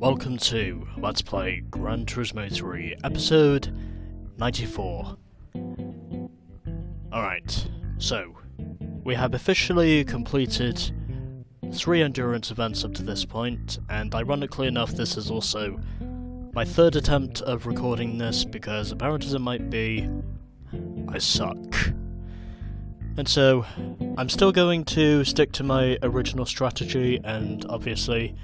welcome to Let's Play Gran Turismo 3, episode 94. Alright, so, we have officially completed 3 endurance events up to this point, and ironically enough this is also my 3rd attempt of recording this, because apparent as it might be, I suck. And so, I'm still going to stick to my original strategy, and obviously,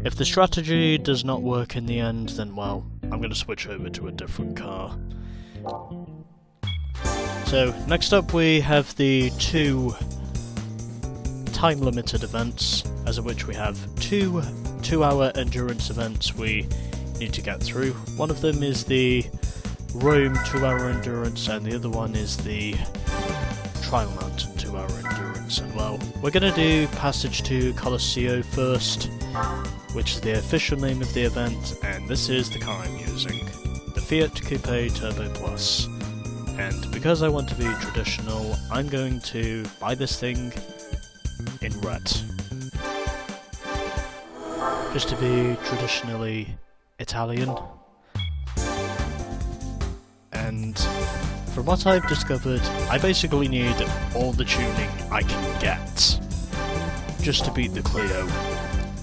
if the strategy does not work in the end, then well, I'm going to switch over to a different car. So, next up we have the 2 time-limited events, as of which we have 2 2-hour endurance events we need to get through. One of them is the Rome 2-hour endurance, and the other one is the Trial Mountain 2-hour endurance. And well, we're going to do Passage to Colosseo first, which is the official name of the event, and this is the car I'm using, the Fiat Coupe Turbo Plus. And because I want to be traditional, I'm going to buy this thing in red, just to be traditionally Italian. And from what I've discovered, I basically need all the tuning I can get just to beat the Clio,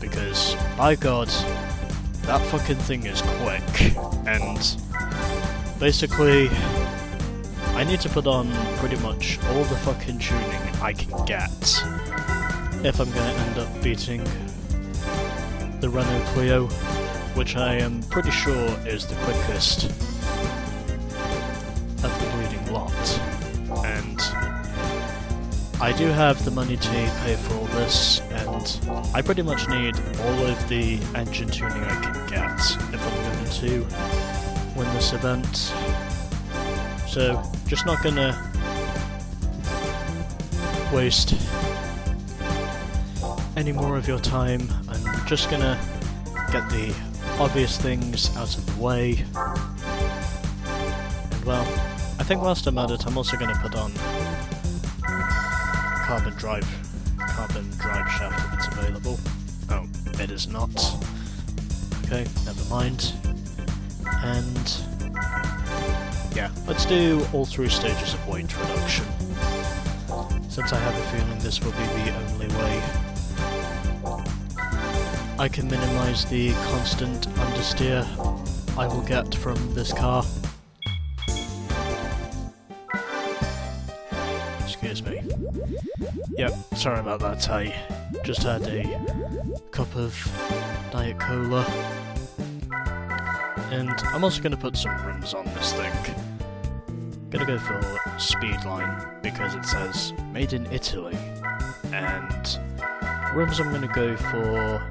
because by God, that fucking thing is quick, and basically I need to put on pretty much all the fucking tuning I can get if I'm going to end up beating the Renault Clio, which I am pretty sure is the quickest of the bleeding lot. And I do have the money to pay for all this, and I pretty much need all of the engine tuning I can get if I'm going to win this event. So, just not gonna waste any more of your time. I'm just gonna get the obvious things out of the way. And well, I think whilst I'm at it, I'm also gonna put on carbon drive shaft if it's available. Oh, it is not. Okay, never mind. And yeah, let's do all 3 stages of weight reduction, since I have a feeling this will be the only way I can minimise the constant understeer I will get from this car. Excuse me. Yep, sorry about that, I just had a cup of Diet Cola. And I'm also going to put some rims on this thing. Gonna go for Speedline, because it says Made in Italy. And rims I'm going to go for...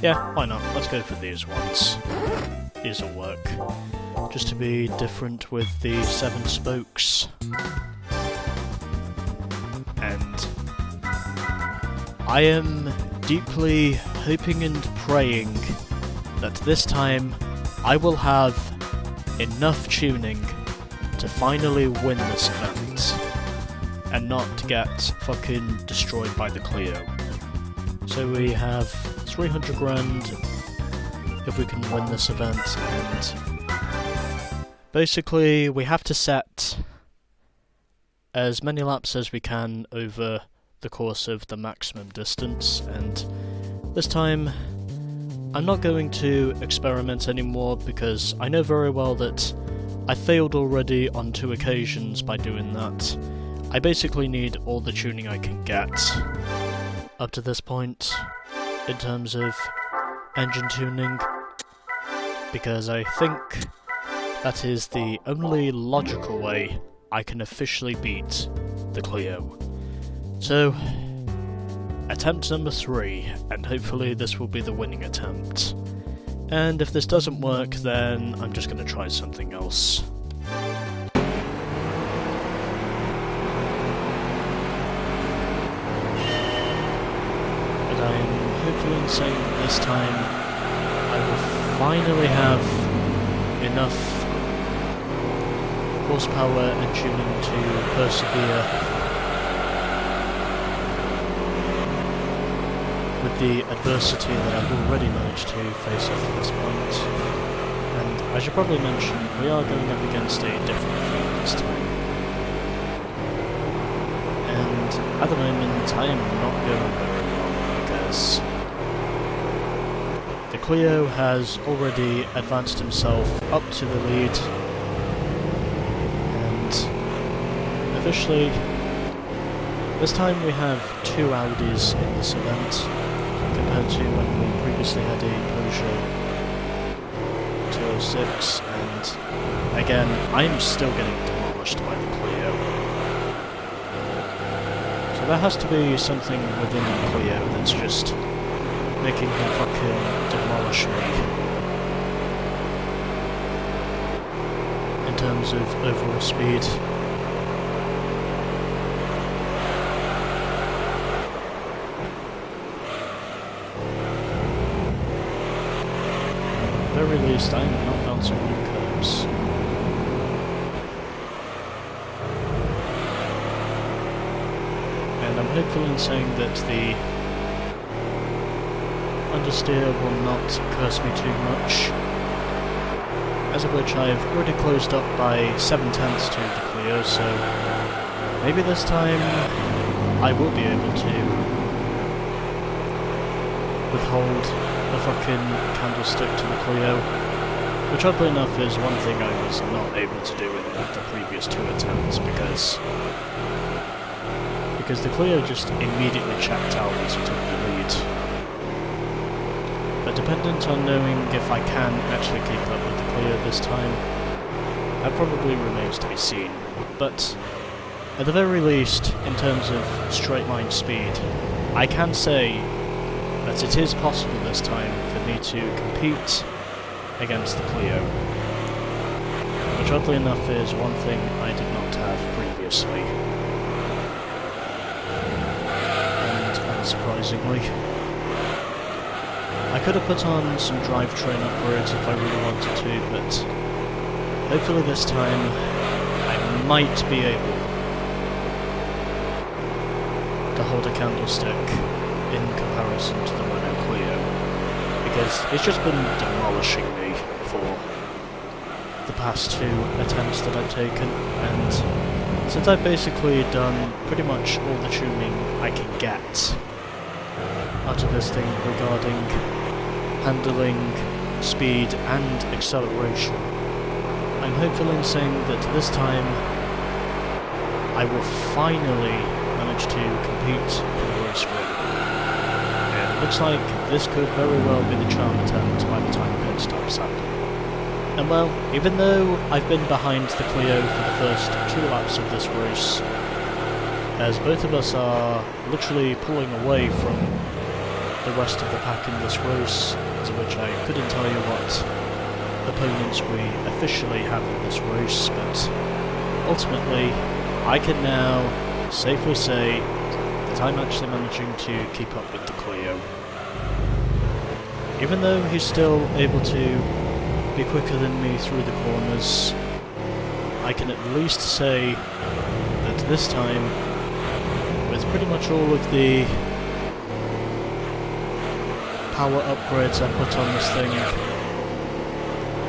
yeah, why not? Let's go for these ones. These will work. Just to be different with the 7 spokes. And I am deeply hoping and praying that this time I will have enough tuning to finally win this event and not get fucking destroyed by the Clio. So we have 300 grand if we can win this event, and basically we have to set as many laps as we can over the course of the maximum distance, and this time I'm not going to experiment anymore, because I know very well that I failed already on 2 occasions by doing that. I basically need all the tuning I can get up to this point in terms of engine tuning, because I think that is the only logical way I can officially beat the Clio. So, attempt number 3, and hopefully this will be the winning attempt. And if this doesn't work, then I'm just going to try something else. But I'm hopefully saying that this time I will finally have enough horsepower and tuning to persevere with the adversity that I've already managed to face up to this point. And as you probably mentioned, we are going up against a different field this time. And at the moment, I am not going very well because the Clio has already advanced himself up to the lead, and officially, this time we have 2 Audis in this event, compared to when we previously had a Peugeot 206, and again, I'm still getting demolished by the Clio. So there has to be something within the Clio that's just making him fucking demolish me in terms of overall speed. At the very least, I am not bouncing on curbs. And I'm hopeful in saying that the understeer will not curse me too much, as of which I've already closed up by 7/10 to the Clio, so maybe this time I will be able to withhold the fucking candlestick to the Clio, which oddly enough is one thing I was not able to do in the previous 2 attempts, because the Clio just immediately checked out once he took the lead. But dependent on knowing if I can actually keep up with the Clio this time, that probably remains to be seen. But at the very least, in terms of straight line speed, I can say that it is possible this time for me to compete against the Clio, which oddly enough is one thing I did not have previously. And unsurprisingly, I could have put on some drivetrain upgrades if I really wanted to, but hopefully this time I might be able to hold a candlestick in comparison to the Renault Clio, because it's just been demolishing me for the past 2 attempts that I've taken, and since I've basically done pretty much all the tuning I can get out of this thing regarding handling, speed and acceleration, I'm hopeful in saying that this time I will finally manage to compete for the race win. And it looks like this could very well be the charm attempt by the time pit stops happen. And well, even though I've been behind the Clio for the first 2 laps of this race, as both of us are literally pulling away from the rest of the pack in this race, as of which I couldn't tell you what opponents we officially have in this race, but ultimately I can now safely say that I'm actually managing to keep up with the Clio. Even though he's still able to be quicker than me through the corners, I can at least say that this time, with pretty much all of the power upgrades I put on this thing,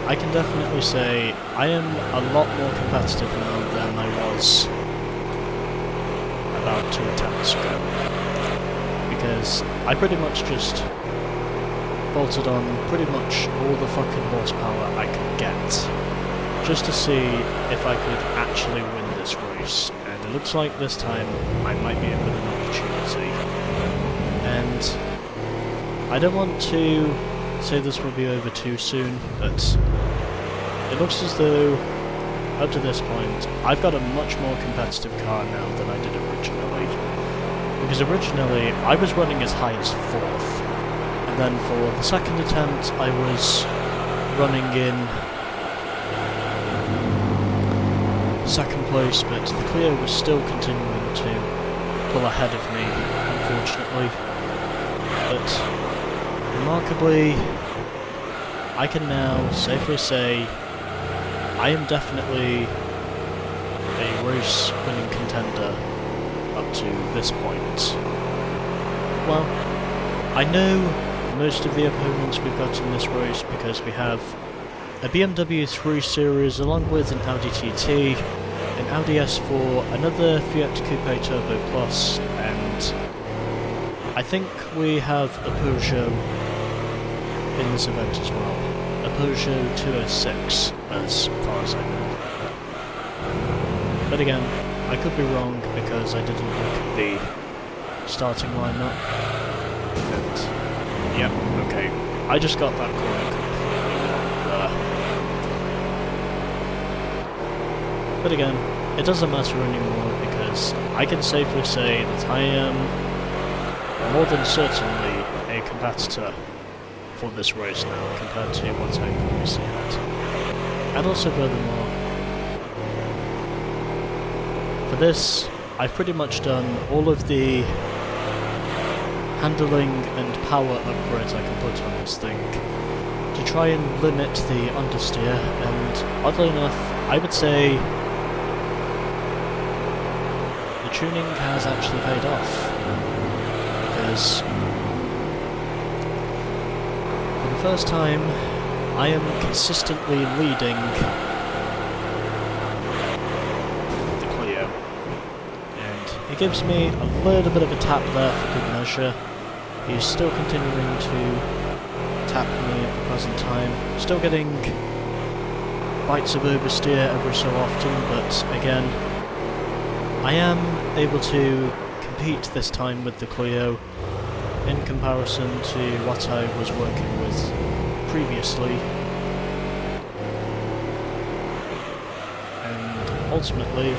I can definitely say I am a lot more competitive now than I was about 2 attempts ago, because I pretty much just bolted on pretty much all the fucking horsepower I could get, just to see if I could actually win this race, and it looks like this time I might be in with an opportunity. And I don't want to say this will be over too soon, but it looks as though, up to this point, I've got a much more competitive car now than I did originally. Because originally, I was running as high as 4th, and then for the second attempt, I was running in 2nd place, but the Clio was still continuing to pull ahead of me, unfortunately. But remarkably, I can now safely say I am definitely a race-winning contender up to this point. Well, I know most of the opponents we've got in this race because we have a BMW 3 Series along with an Audi TT, an Audi S4, another Fiat Coupe Turbo Plus, and I think we have a Peugeot in this event as well. A Peugeot 206, as far as I know. But again, I could be wrong because I didn't look at the starting lineup. And, yeah, okay. I just got that corner completely wrong there. But again, it doesn't matter anymore because I can safely say that I am more than certainly a competitor for this race now compared to what I previously had. And also furthermore, for this, I've pretty much done all of the handling and power upgrades I can put on this thing to try and limit the understeer, and oddly enough, I would say the tuning has actually paid off, because for the first time I am consistently leading the Clio, and he gives me a little bit of a tap there for good measure. He's still continuing to tap me at the present time, still getting bites of oversteer every so often, but again, I am able to compete this time with the Clio in comparison to what I was working with previously, and ultimately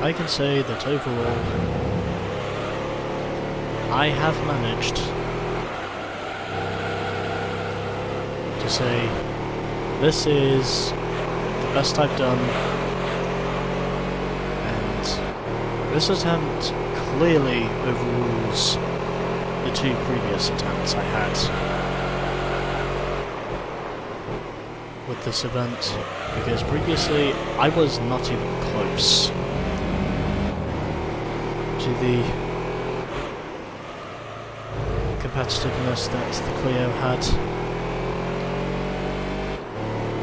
I can say that overall I have managed to say this is the best I've done, and this attempt clearly overrules the two previous attempts I had with this event, because previously I was not even close to the competitiveness that the Clio had,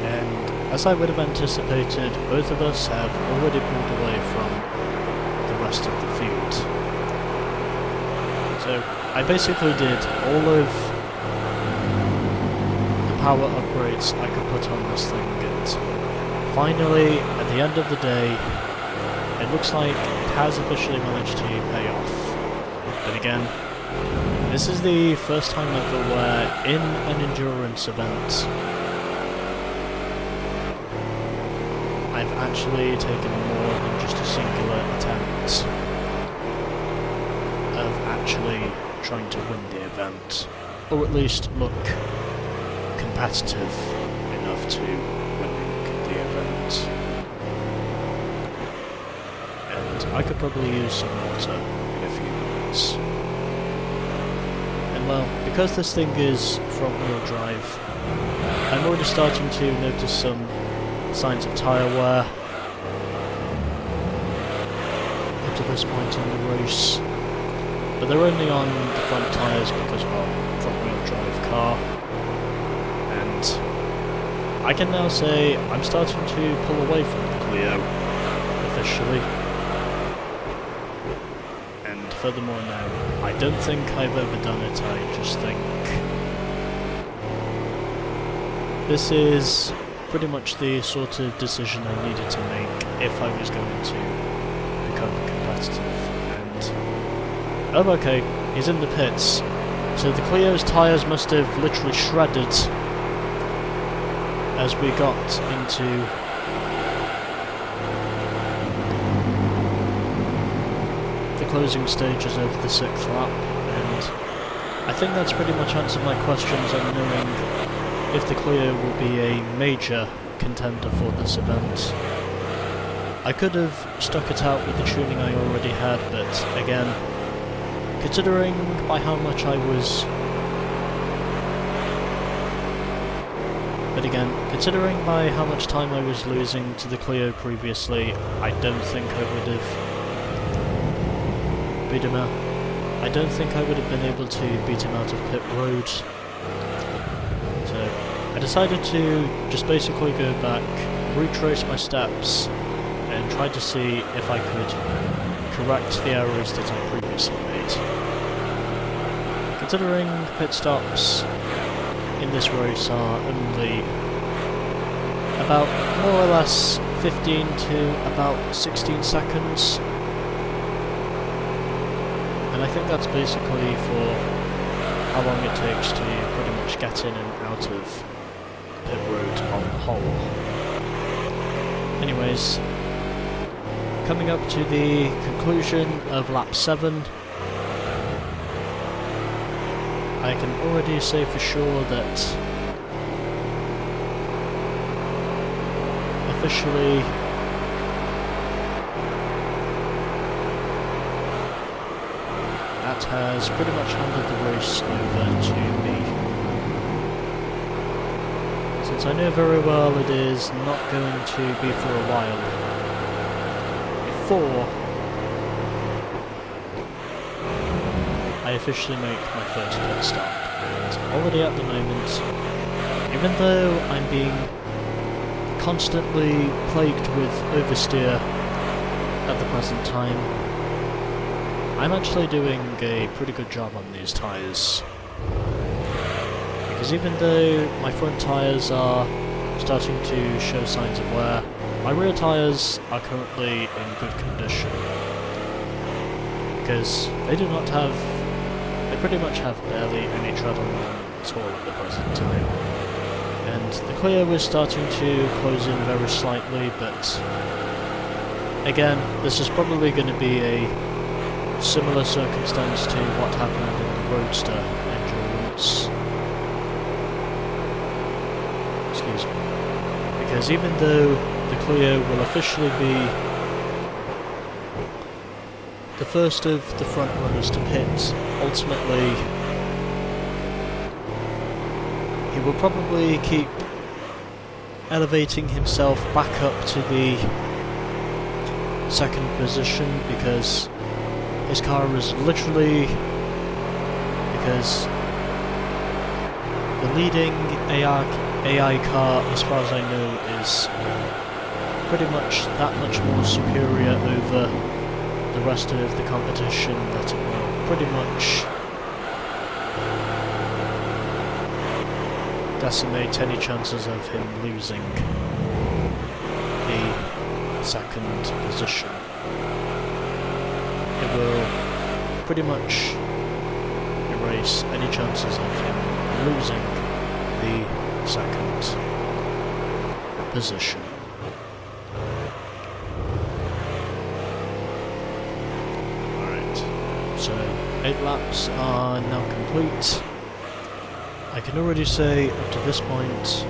and as I would have anticipated, both of us have already pulled away from the rest of the field. So I basically did all of the power upgrades I could put on this thing, and finally, at the end of the day, it looks like it has officially managed to pay off. But again, this is the first time ever where, in an endurance event, I've actually taken more than just a singular attempt of actually trying to win the event, or at least look competitive enough to winning the event. I could probably use some water in a few minutes. And well, because this thing is front-wheel drive, I'm already starting to notice some signs of tyre wear up to this point in the race. But they're only on the front tyres because, well, front-wheel drive car. And I can now say I'm starting to pull away from the Clio officially. Furthermore now, I don't think I've overdone it, I just think this is pretty much the sort of decision I needed to make if I was going to become competitive. And oh, okay, he's in the pits, so the Clio's tyres must have literally shredded as we got into closing stages over the 6th lap, and I think that's pretty much answered my questions on knowing if the Clio will be a major contender for this event. I could have stuck it out with the tuning I already had, but again, considering by how much I was... considering by how much time I was losing to the Clio previously, I don't think I would have beat him out. I don't think I would have been able to beat him out of pit road. So I decided to just basically go back, retrace my steps, and try to see if I could correct the errors that I previously made. Considering pit stops in this race are only about more or less 15 to about 16 seconds, and I think that's basically for how long it takes to pretty much get in and out of pit road on the whole. Anyways, coming up to the conclusion of lap 7, I can already say for sure that officially that has pretty much handed the race over to me. Since I know very well it is not going to be for a while before I officially make my first pit stop. And already at the moment, even though I'm being constantly plagued with oversteer at the present time, I'm actually doing a pretty good job on these tyres. Because even though my front tyres are starting to show signs of wear, my rear tyres are currently in good condition. Because they do not have, they pretty much have barely any tread on them at all at the present time. And the Clio is starting to close in very slightly, but again, this is probably going to be a similar circumstance to what happened in the Roadster Endurance. Excuse me. Because even though the Clio will officially be the first of the front runners to pit, ultimately he will probably keep elevating himself back up to the second position, because his car is literally, because the leading AI car, as far as I know, is pretty much that much more superior over the rest of the competition that it will pretty much decimate any chances of him losing the second position. It will pretty much erase any chances of him losing the second position. Alright, so 8 laps are now complete. I can already say up to this point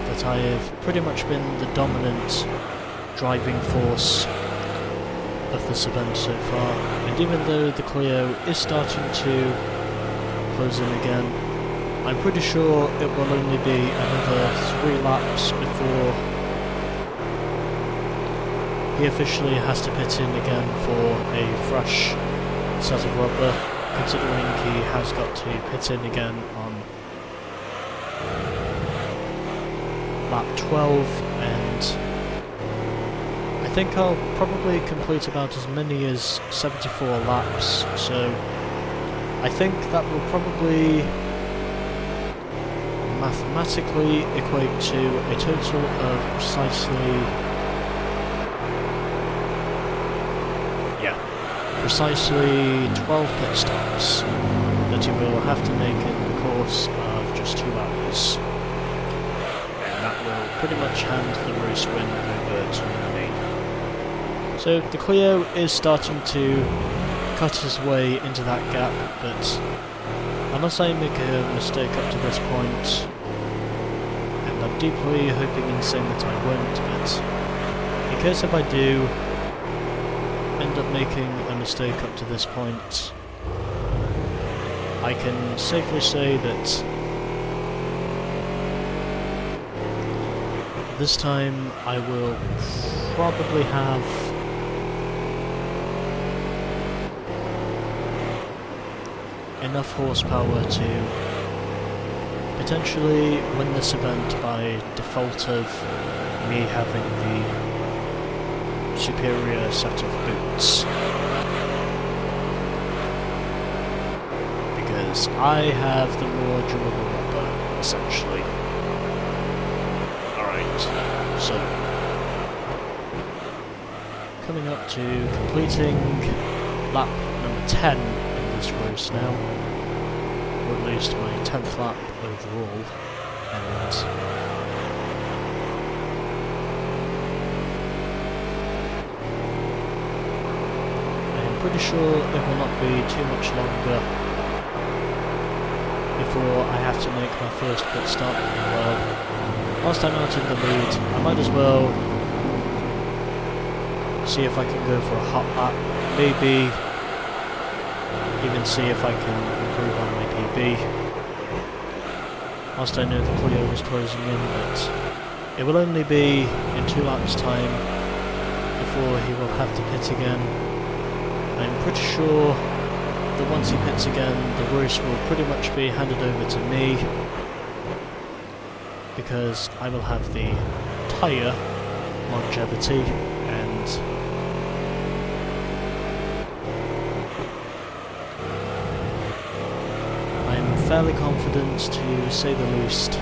that I have pretty much been the dominant driving force of this event so far, and even though the Clio is starting to close in again, I'm pretty sure it will only be another 3 laps before he officially has to pit in again for a fresh set of rubber, considering he has got to pit in again on lap 12, and I think I'll probably complete about as many as 74 laps, so I think that will probably mathematically equate to a total of precisely 12 pit stops that you will have to make in the course of just 2 hours. And that will pretty much hand the race win over to me. So the Clio is starting to cut his way into that gap, but unless I make a mistake up to this point, and I'm deeply hoping and saying that I won't, but in case if I do end up making a mistake up to this point, I can safely say that this time I will probably have enough horsepower to potentially win this event by default of me having the superior set of boots. Because I have the more durable rubber, essentially. Alright, so coming up to completing lap number 10 in this race now, or at least my 10th lap overall, and I'm pretty sure it will not be too much longer before I have to make my first pit stop. Well, whilst I'm out in the lead, I might as well see if I can go for a hot lap, maybe even see if I can improve on my PB. Whilst I know the Clio is closing in, but it will only be in 2 laps time before he will have to pit again. I'm pretty sure that once he pits again, the race will pretty much be handed over to me, because I will have the tyre longevity, and I'm fairly confident, to say the least.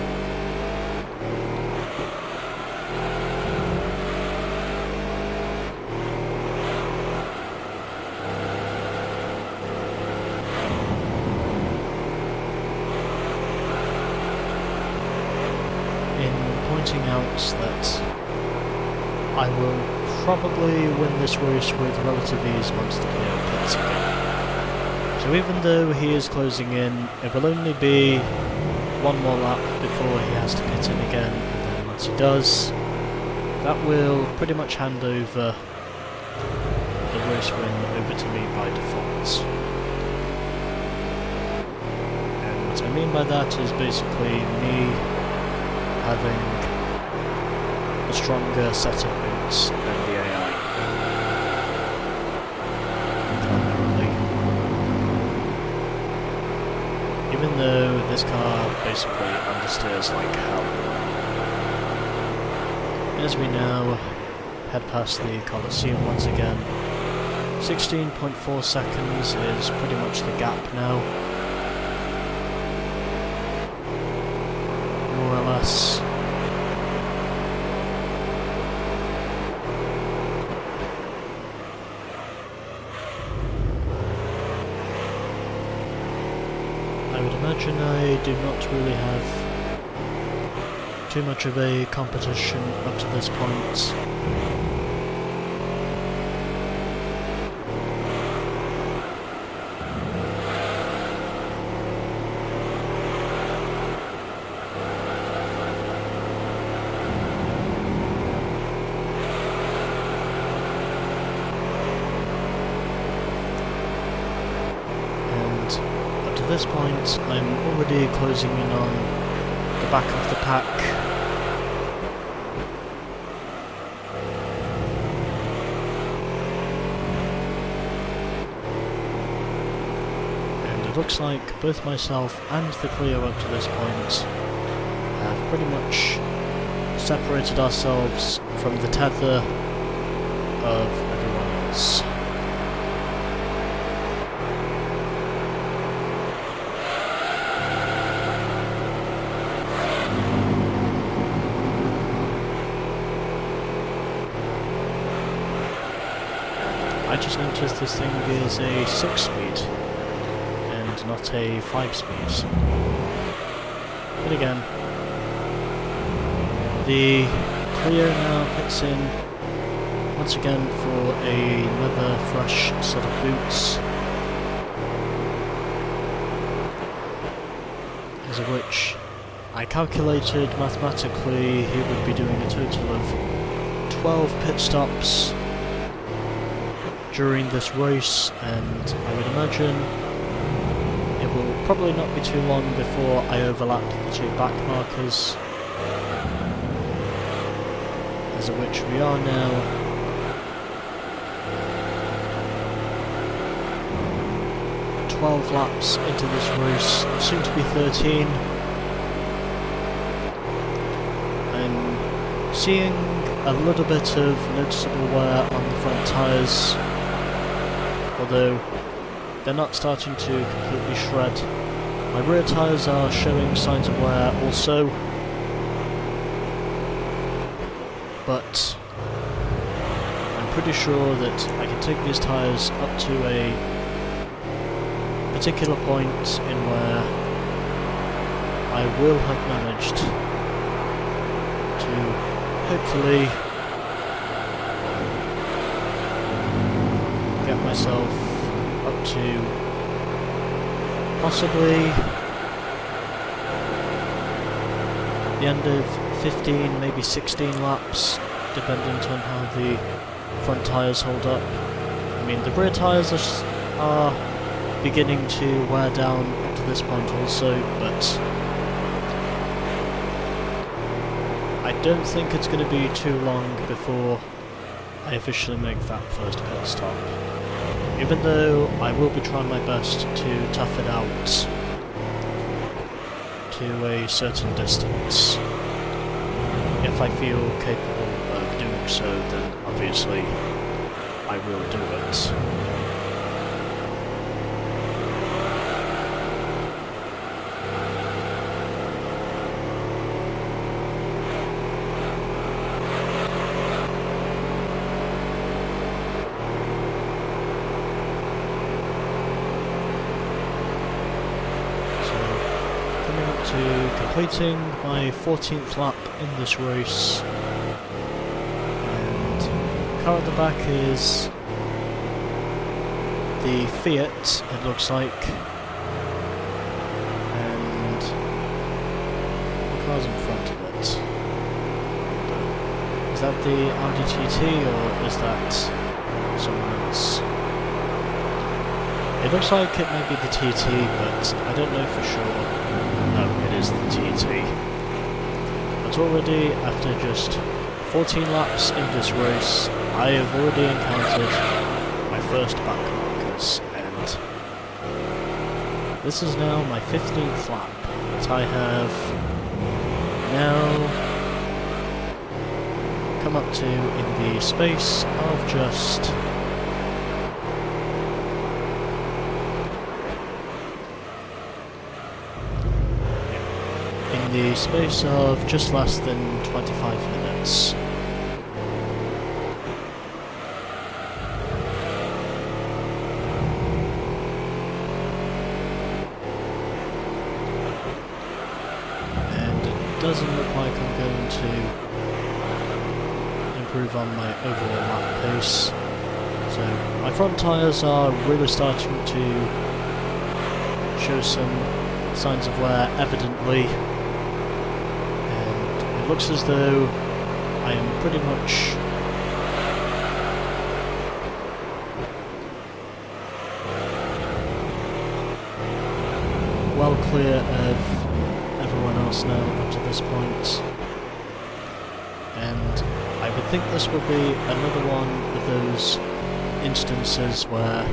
Out that I will probably win this race with relative ease once the Clio pits again. So even though he is closing in, it will only be 1 more lap before he has to pit in again, and then once he does, that will pretty much hand over the race win over to me by default. And what I mean by that is basically me having a stronger set of boots than the AI. Primarily. Even though this car basically understeers like hell. As we now head past the Colosseo once again, 16.4 seconds is pretty much the gap now. More or less. I do not really have too much of a competition up to this point. At this point, I'm already closing in on the back of the pack. And it looks like both myself and the Clio up to this point have pretty much separated ourselves from the tether of everyone else. I just noticed this thing is a 6-speed and not a 5-speed. But again, the Clio now pits in once again for another fresh set of boots, as of which I calculated mathematically he would be doing a total of 12 pit stops during this race, and I would imagine it will probably not be too long before I overlap the 2 back markers, as of which we are now 12 laps into this race, soon to be 13. I'm seeing a little bit of noticeable wear on the front tyres, although they're not starting to completely shred. My rear tyres are showing signs of wear also, but I'm pretty sure that I can take these tyres up to a particular point in where I will have managed to hopefully get myself up to possibly the end of 15, maybe 16 laps, dependent on how the front tyres hold up. I mean, the rear tyres are beginning to wear down up to this point also, but I don't think it's going to be too long before I officially make that first pit stop. Even though I will be trying my best to tough it out to a certain distance. If I feel capable of doing so, then obviously I will do it. Completing my 14th lap in this race, and the car at the back is the Fiat, it looks like, and what car's in front of it? Is that the Audi TT or is that someone else? It looks like it might be the TT, but I don't know for sure. No, it is the TT. But already, after just 14 laps in this race, I have already encountered my first back markers, and this is now my 15th lap that I have now come up to in the space of just the space of just less than 25 minutes. And it doesn't look like I'm going to improve on my overall lap pace. So my front tyres are really starting to show some signs of wear evidently. It looks as though I am pretty much well clear of everyone else now up to this point, and I would think this will be another one of those instances where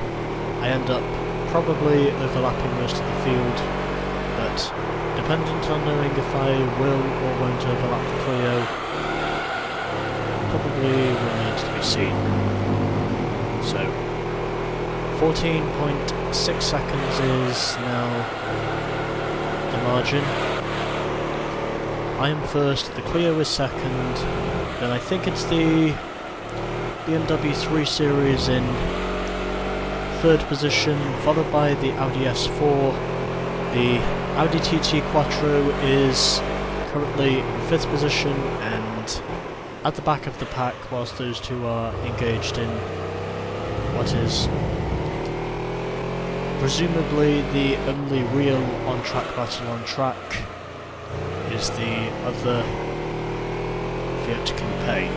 I end up probably overlapping most of the field, but dependent on knowing if I will or won't overlap the Clio, probably remains to be seen. So, 14.6 seconds is now the margin. I am first, the Clio is second, then I think it's the BMW 3 Series in third position, followed by the Audi S4, the Audi TT Quattro is currently in 5th position, and at the back of the pack, whilst those two are engaged in what is presumably the only real on-track battle on track, is the other Fiat Coupe.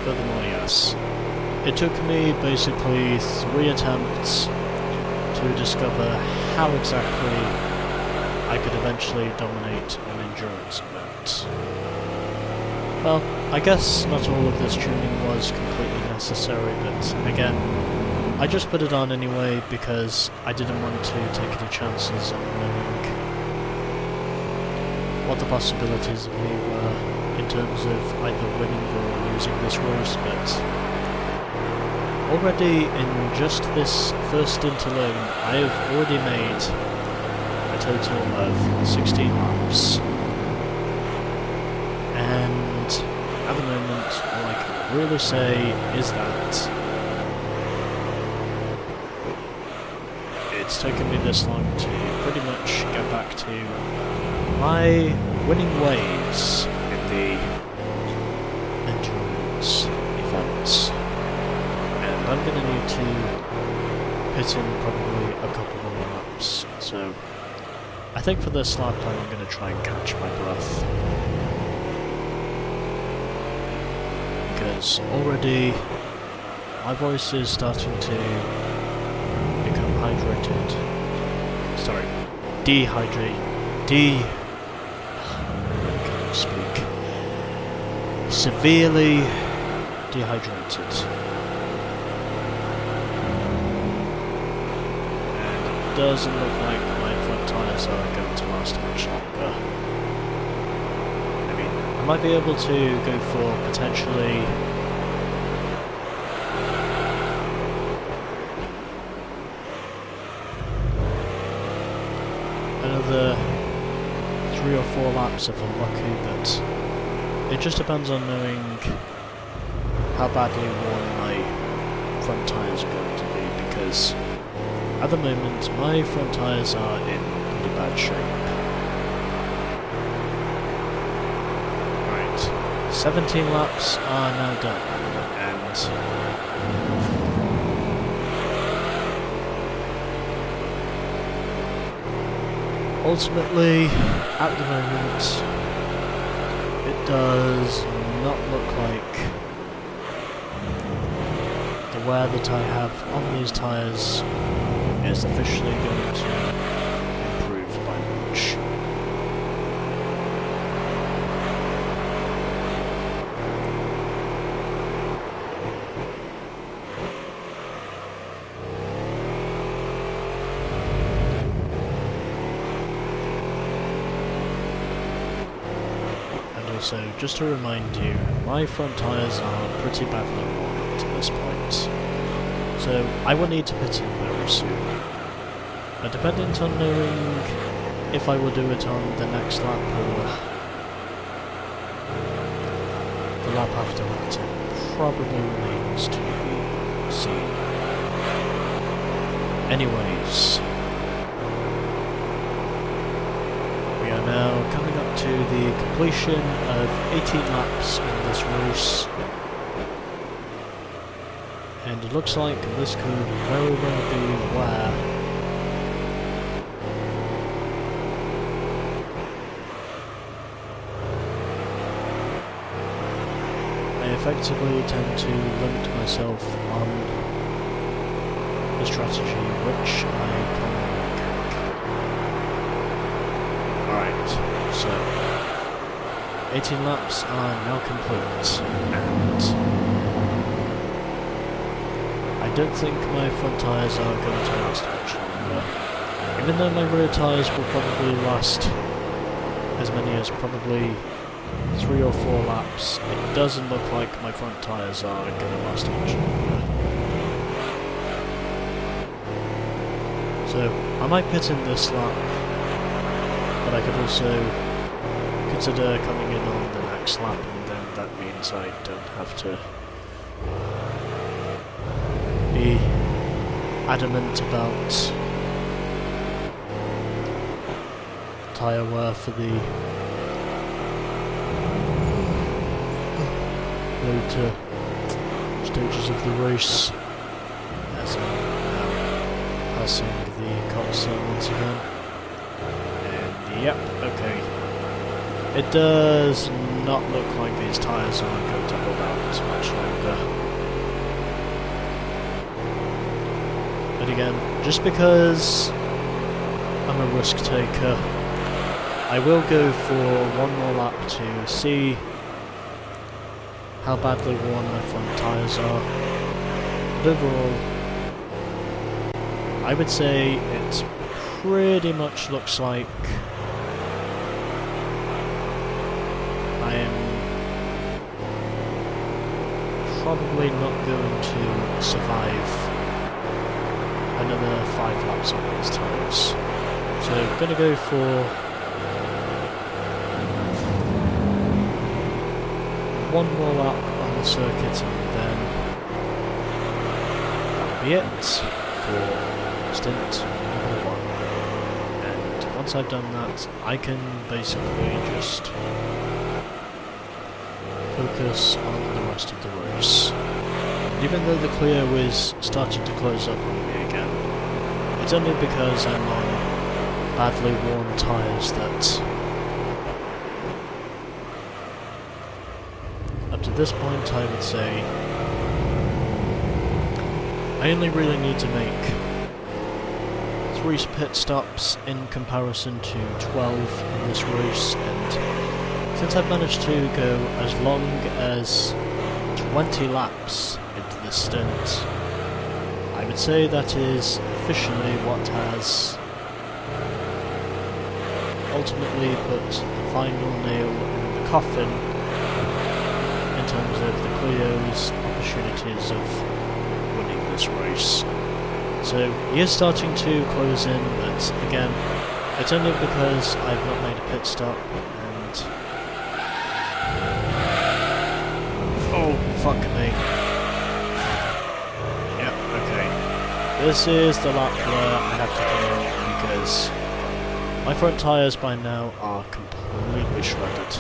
Furthermore, yes, it took me basically 3 attempts to discover how exactly I could eventually dominate an endurance event. Well, I guess not all of this tuning was completely necessary, but again, I just put it on anyway because I didn't want to take any chances on knowing what the possibilities of me were in terms of either winning or losing this race, but already in just this first stint alone, I have already made a total of 16 laps. And at the moment, all I can really say is that it's taken me this long to pretty much get back to my winning ways in the endurance events. And I'm going to need to pit in probably a couple more laps. So I think for this lap time I'm going to try and catch my breath. Because already my voice is starting to become hydrated. Sorry, I can't speak. Severely dehydrated. And it doesn't look like my front tyres are going to last much longer. I might be able to go for potentially another 3 or 4 laps if I'm lucky, but it just depends on knowing how badly worn my front tyres are going to be, because at the moment my front tyres are in pretty bad shape. 17 laps are now done, and ultimately, at the moment, it does not look like the wear that I have on these tyres is officially going to improve by much. So, just to remind you, my front tyres are pretty badly worn up to this point, so I will need to pit in very soon. But dependent on knowing if I will do it on the next lap or the lap after that, it probably remains to be seen. Anyways, we are now coming up to the completion of 18 laps in this race, and it looks like this could very well be where I effectively tend to limit myself on the strategy which I can. Alright, so 18 laps are now complete, and I don't think my front tyres are going to last much longer. Even though my rear tyres will probably last as many as probably 3 or 4 laps, it doesn't look like my front tyres are going to last much longer. So I might pit in this lap, but I could also consider coming in on the next lap, and then that means I don't have to be adamant about tyre wear for the later stages of the race, as I'm now passing the Colosseo once again. And yep, okay. It does not look like these tyres are going to hold out much longer. But again, just because I'm a risk taker, I will go for one more lap to see how badly worn my front tyres are. But overall, I would say it pretty much looks like I am probably not going to survive another 5 laps on these tyres. So I'm going to go for one more lap on the circuit and then that'll be it for stint number 1. And once I've done that, I can basically just focus on the rest of the race. And even though the Clio is starting to close up on me again, it's only because I'm on badly worn tyres that up to this point I would say I only really need to make 3 pit stops in comparison to 12 in this race, and since I've managed to go as long as 20 laps into this stint, I would say that is officially what has ultimately put the final nail in the coffin in terms of the Clio's opportunities of winning this race. So he is starting to close in, but again, it's only because I've not made a pit stop and... oh, fuck me. Yep, okay. This is the lap where I have to come in because my front tyres by now are completely shredded.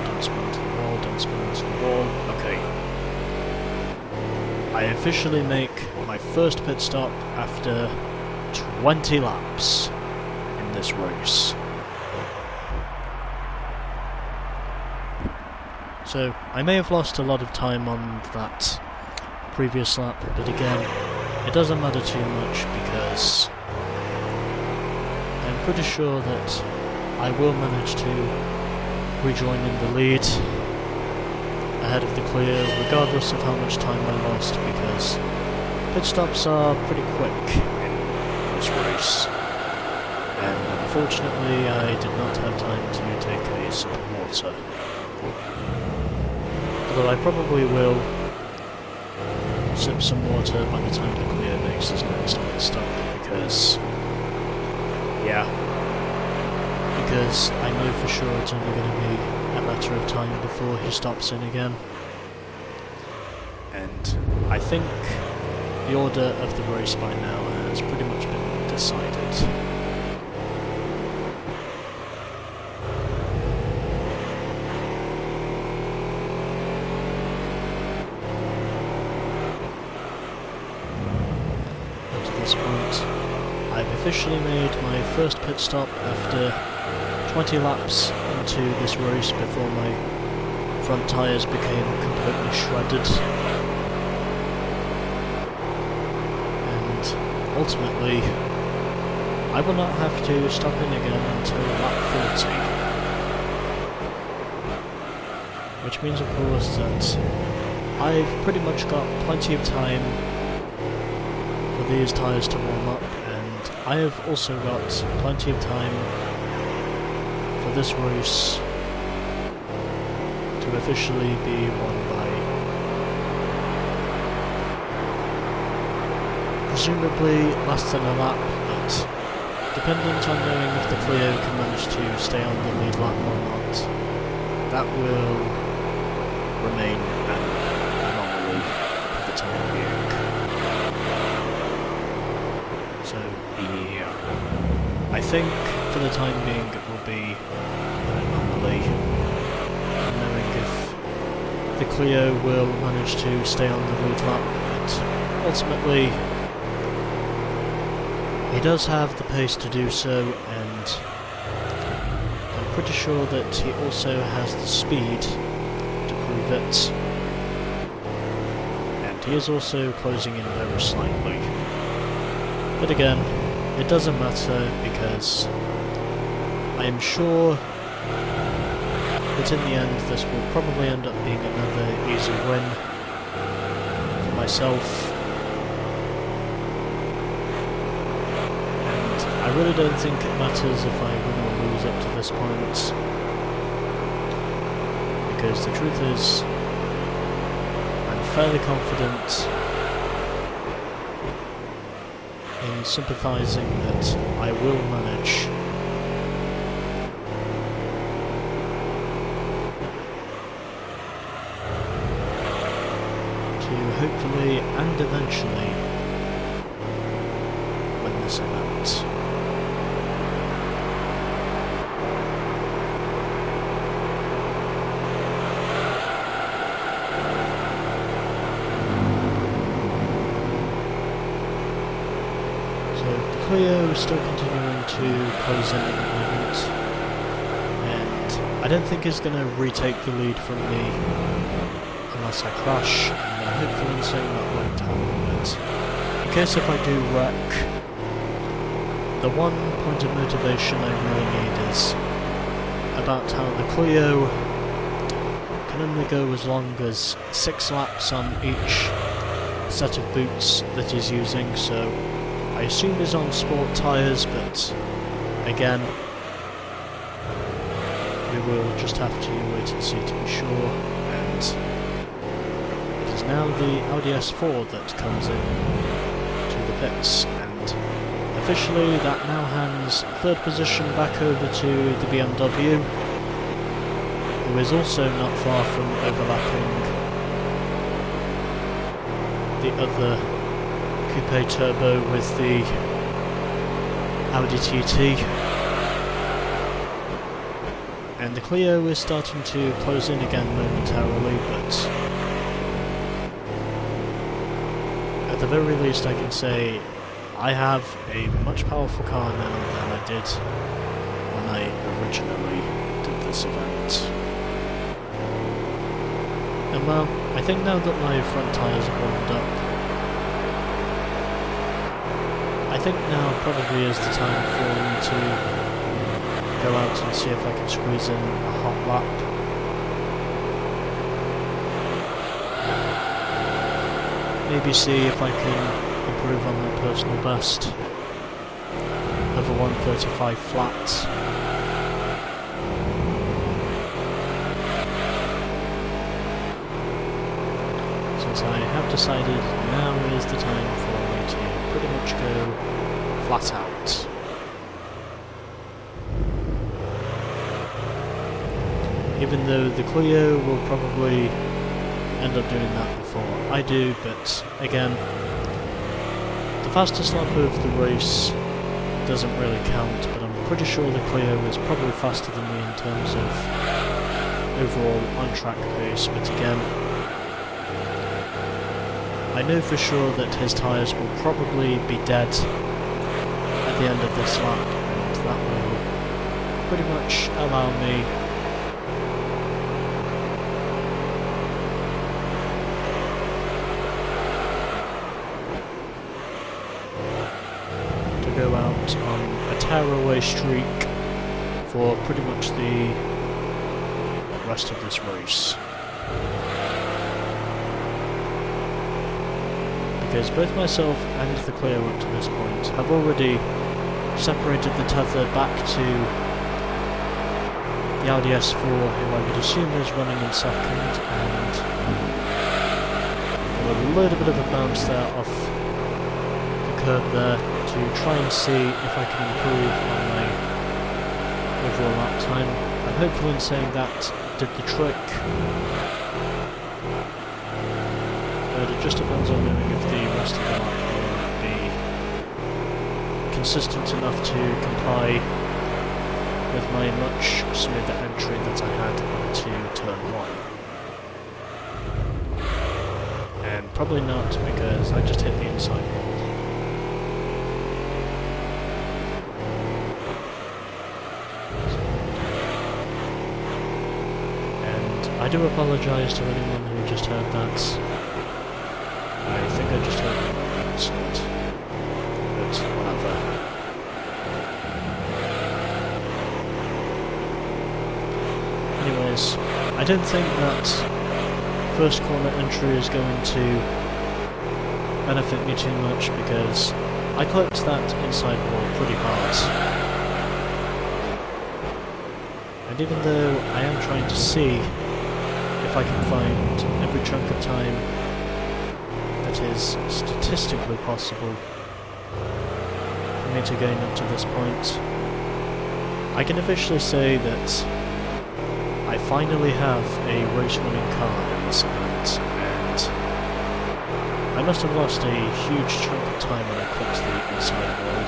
Don't spin into the wall, don't spin into the wall. Okay. I officially make my first pit stop after 20 laps in this race. So, I may have lost a lot of time on that previous lap, but again, it doesn't matter too much because I'm pretty sure that I will manage to rejoin in the lead ahead of the Clio, regardless of how much time I lost, because pit stops are pretty quick in this race. And unfortunately, I did not have time to take a sip of water. Although I probably will sip some water by the time the Clio makes its next pit stop, because I know for sure it's only going to be a matter of time before he stops in again. And I think the order of the race by now has pretty much been decided. Up to this point, I've officially made my first pit stop after 20 laps into this race before my front tyres became completely shredded. And ultimately, I will not have to stop in again until lap 40. Which means of course that I've pretty much got plenty of time for these tyres to warm up, and I have also got plenty of time for this race to officially be won by presumably less than a lap, but dependent on knowing if the Clio can manage to stay on the lead lap or not, that will remain an anomaly for the time being. So, yeah. I think for the time being it will be an anomaly, knowing if the Clio will manage to stay on the lead lap, but ultimately he does have the pace to do so, and I'm pretty sure that he also has the speed to prove it. And and he is also closing in very slightly. But again, it doesn't matter because I am sure that in the end this will probably end up being another easy win for myself. And I really don't think it matters if I win or lose up to this point, because the truth is, I'm fairly confident in sympathising that I will manage to hopefully and eventually win this event. Colosseo is still continuing to close in at the moment, and I don't think he's going to retake the lead from me unless I crash, and I'm hopeful in saying that won't happen, but in case if I do wreck, the one point of motivation I really need is about how the Colosseo can only go as long as 6 laps on each set of boots that he's using, so I assume he's on sport tyres, but again, we will just have to wait and see to be sure. And it is now the Audi S4 that comes in to the pits, and officially that now hands 3rd position back over to the BMW, who is also not far from overlapping the other Coupe Turbo with the Audi TT, and the Clio is starting to close in again momentarily, but at the very least I can say I have a much powerful car now than I did when I originally did this event. And well, I think now that my front tyres are warmed up, I think now probably is the time for me to go out and see if I can squeeze in a hot lap. Maybe see if I can improve on my personal best of a 1:35 flat. Since I have decided now is the time for me to pretty much go flat out. Even though the Clio will probably end up doing that before I do, but again, the fastest lap of the race doesn't really count, but I'm pretty sure the Clio is probably faster than me in terms of overall on-track pace, but again, I know for sure that his tyres will probably be dead at the end of this lap, and that will pretty much allow me to go out on a tearaway streak for pretty much the rest of this race. Because both myself and the Clio up to this point have already separated the tether back to the Audi S4, who I would assume is running in second, and a little bit of a bounce there off the curb there to try and see if I can improve on my overall lap time. I'm hopeful in saying that did the trick. But it just depends on knowing if the rest of the lap will be consistent enough to comply with my much smoother entry that I had into turn 1. And probably not, because I just hit the inside wall. And I do apologise to anyone who just heard that. I think I just heard an accident. But whatever. Anyways, I don't think that first corner entry is going to benefit me too much because I clipped that inside wall pretty hard. And even though I am trying to see if I can find every chunk of time that is statistically possible for me to gain up to this point, I can officially say that I finally have a race-winning car in this event, and I must have lost a huge chunk of time when I clipped the inside wall.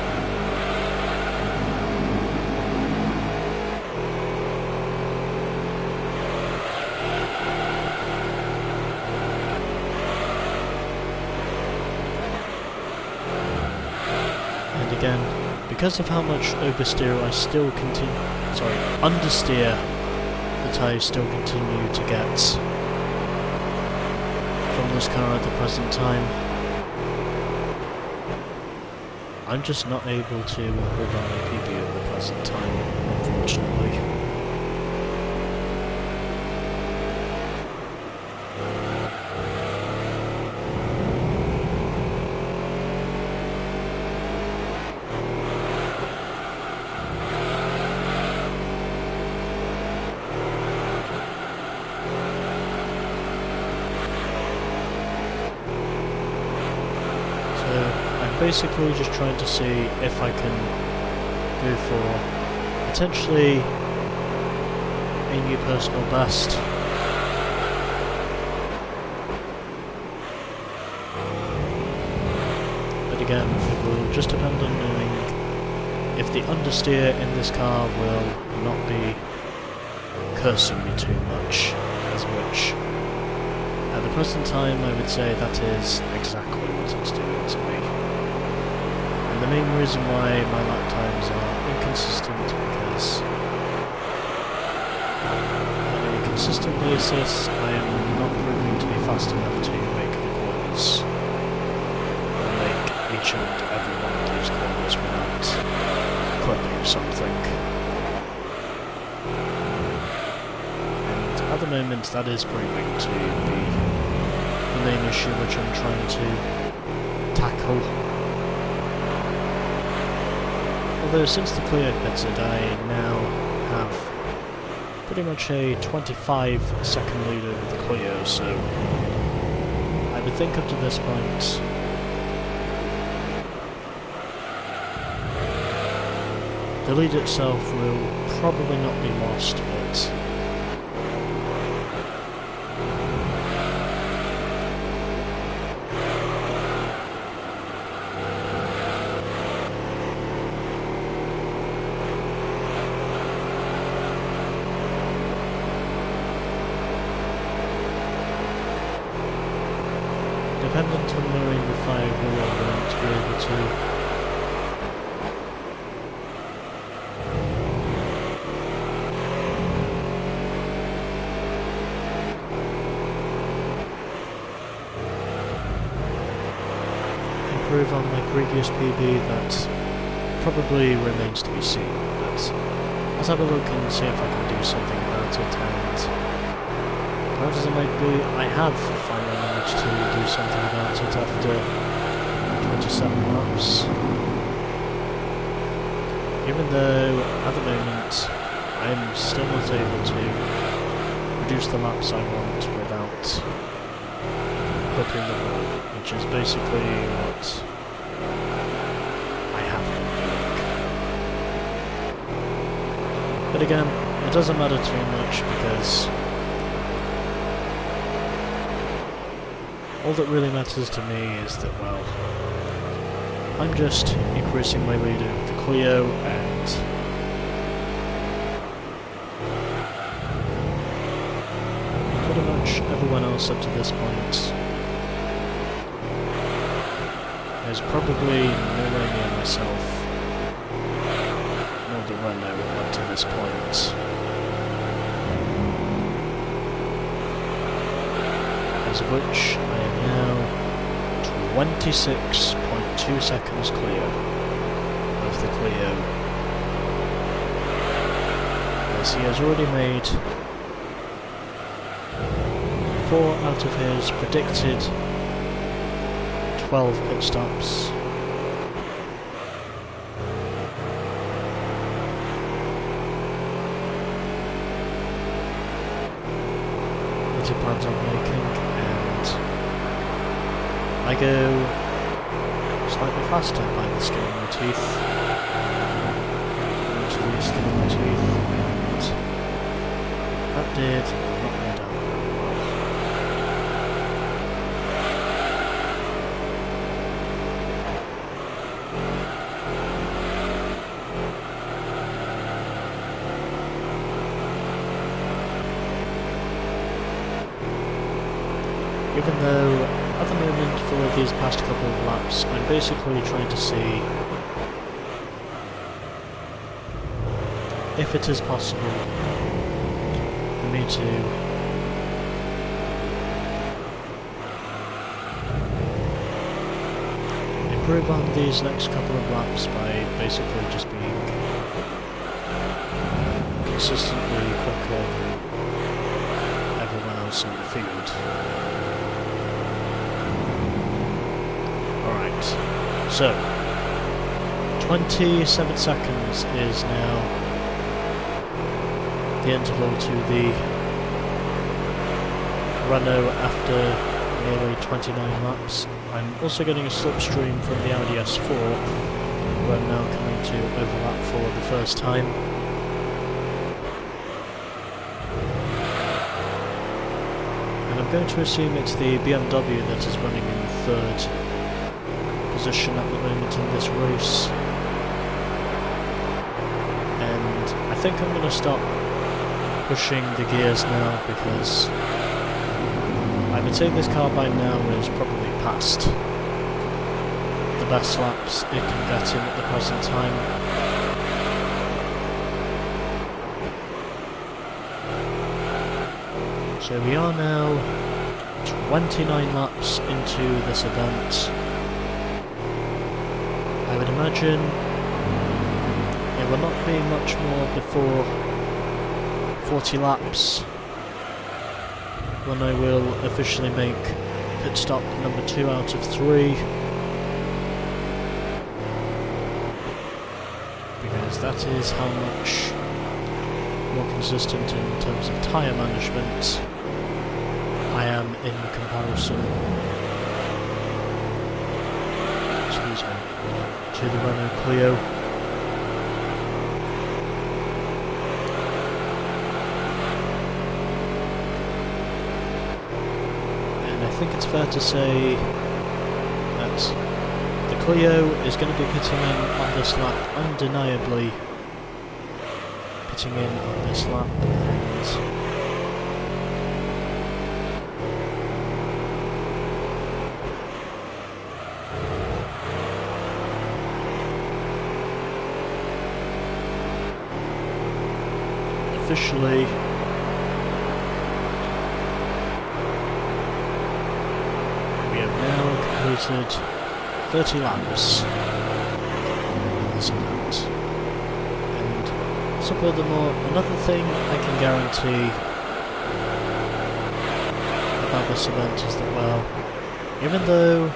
Again, because of how much understeer that I still continue to get from this car at the present time, I'm just not able to improve on my PB at the present time, unfortunately. Basically just trying to see if I can go for potentially a new personal best. But again, it will just depend on knowing if the understeer in this car will not be cursing me too much, as which at the present time I would say that is exactly what it's doing to me. The main reason why my lap times are inconsistent because on a consistent basis I am not proving to be fast enough to make the corners or make each and every one of these corners without clipping something. And at the moment that is proving to be the main issue which I'm trying to tackle. Although since the Clio pitted, I now have pretty much a 25-second lead over the Clio, so I would think up to this point the lead itself will probably not be lost, but dependent on knowing if I will or won't be able to improve on my previous PB, that probably remains to be seen, but let's have a look and see if I can do something about it. And hard as it might be, I have finally managed to do something about it after 27 laps. Even though, at the moment, I'm still not able to produce the laps I want without clipping the wall, which is basically what I have been doing. But again, it doesn't matter too much because all that really matters to me is that, well, I'm just increasing my lead over the Clio, and pretty much everyone else up to this point is probably nowhere near myself, nor the Renault up to this point. As of which I am now 26.2 seconds clear of the Clio. As he has already made 4 out of his predicted 12 pit stops. That he plans on making, and I go slightly faster by the skin of my teeth. To the skin of my teeth, and that did knock me down. Even though at the moment for these past couple of laps I'm basically trying to see if it is possible for me to improve on these next couple of laps by basically just being consistently quicker than everyone else in the field. Alright, so 27 seconds is now the interval to the Renault after nearly 29 laps. I'm also getting a slipstream from the Audi S4, who I'm now coming to overlap for the first time. And I'm going to assume it's the BMW that is running in third position at the moment in this race. And I think I'm going to stop pushing the gears now, because I would say this car by now is probably past the best laps it can get in at the present time. So we are now 29 laps into this event. I would imagine it will not be much more before 40 laps when I will officially make pit stop number 2 out of 3, because that is how much more consistent in terms of tyre management I am in comparison, excuse me, to the Renault Clio. I think it's fair to say that the Clio is going to be pitting in on this lap, undeniably pitting in on this lap, and officially completed 30 laps in this event. And also furthermore, another thing I can guarantee about this event is that, well, even though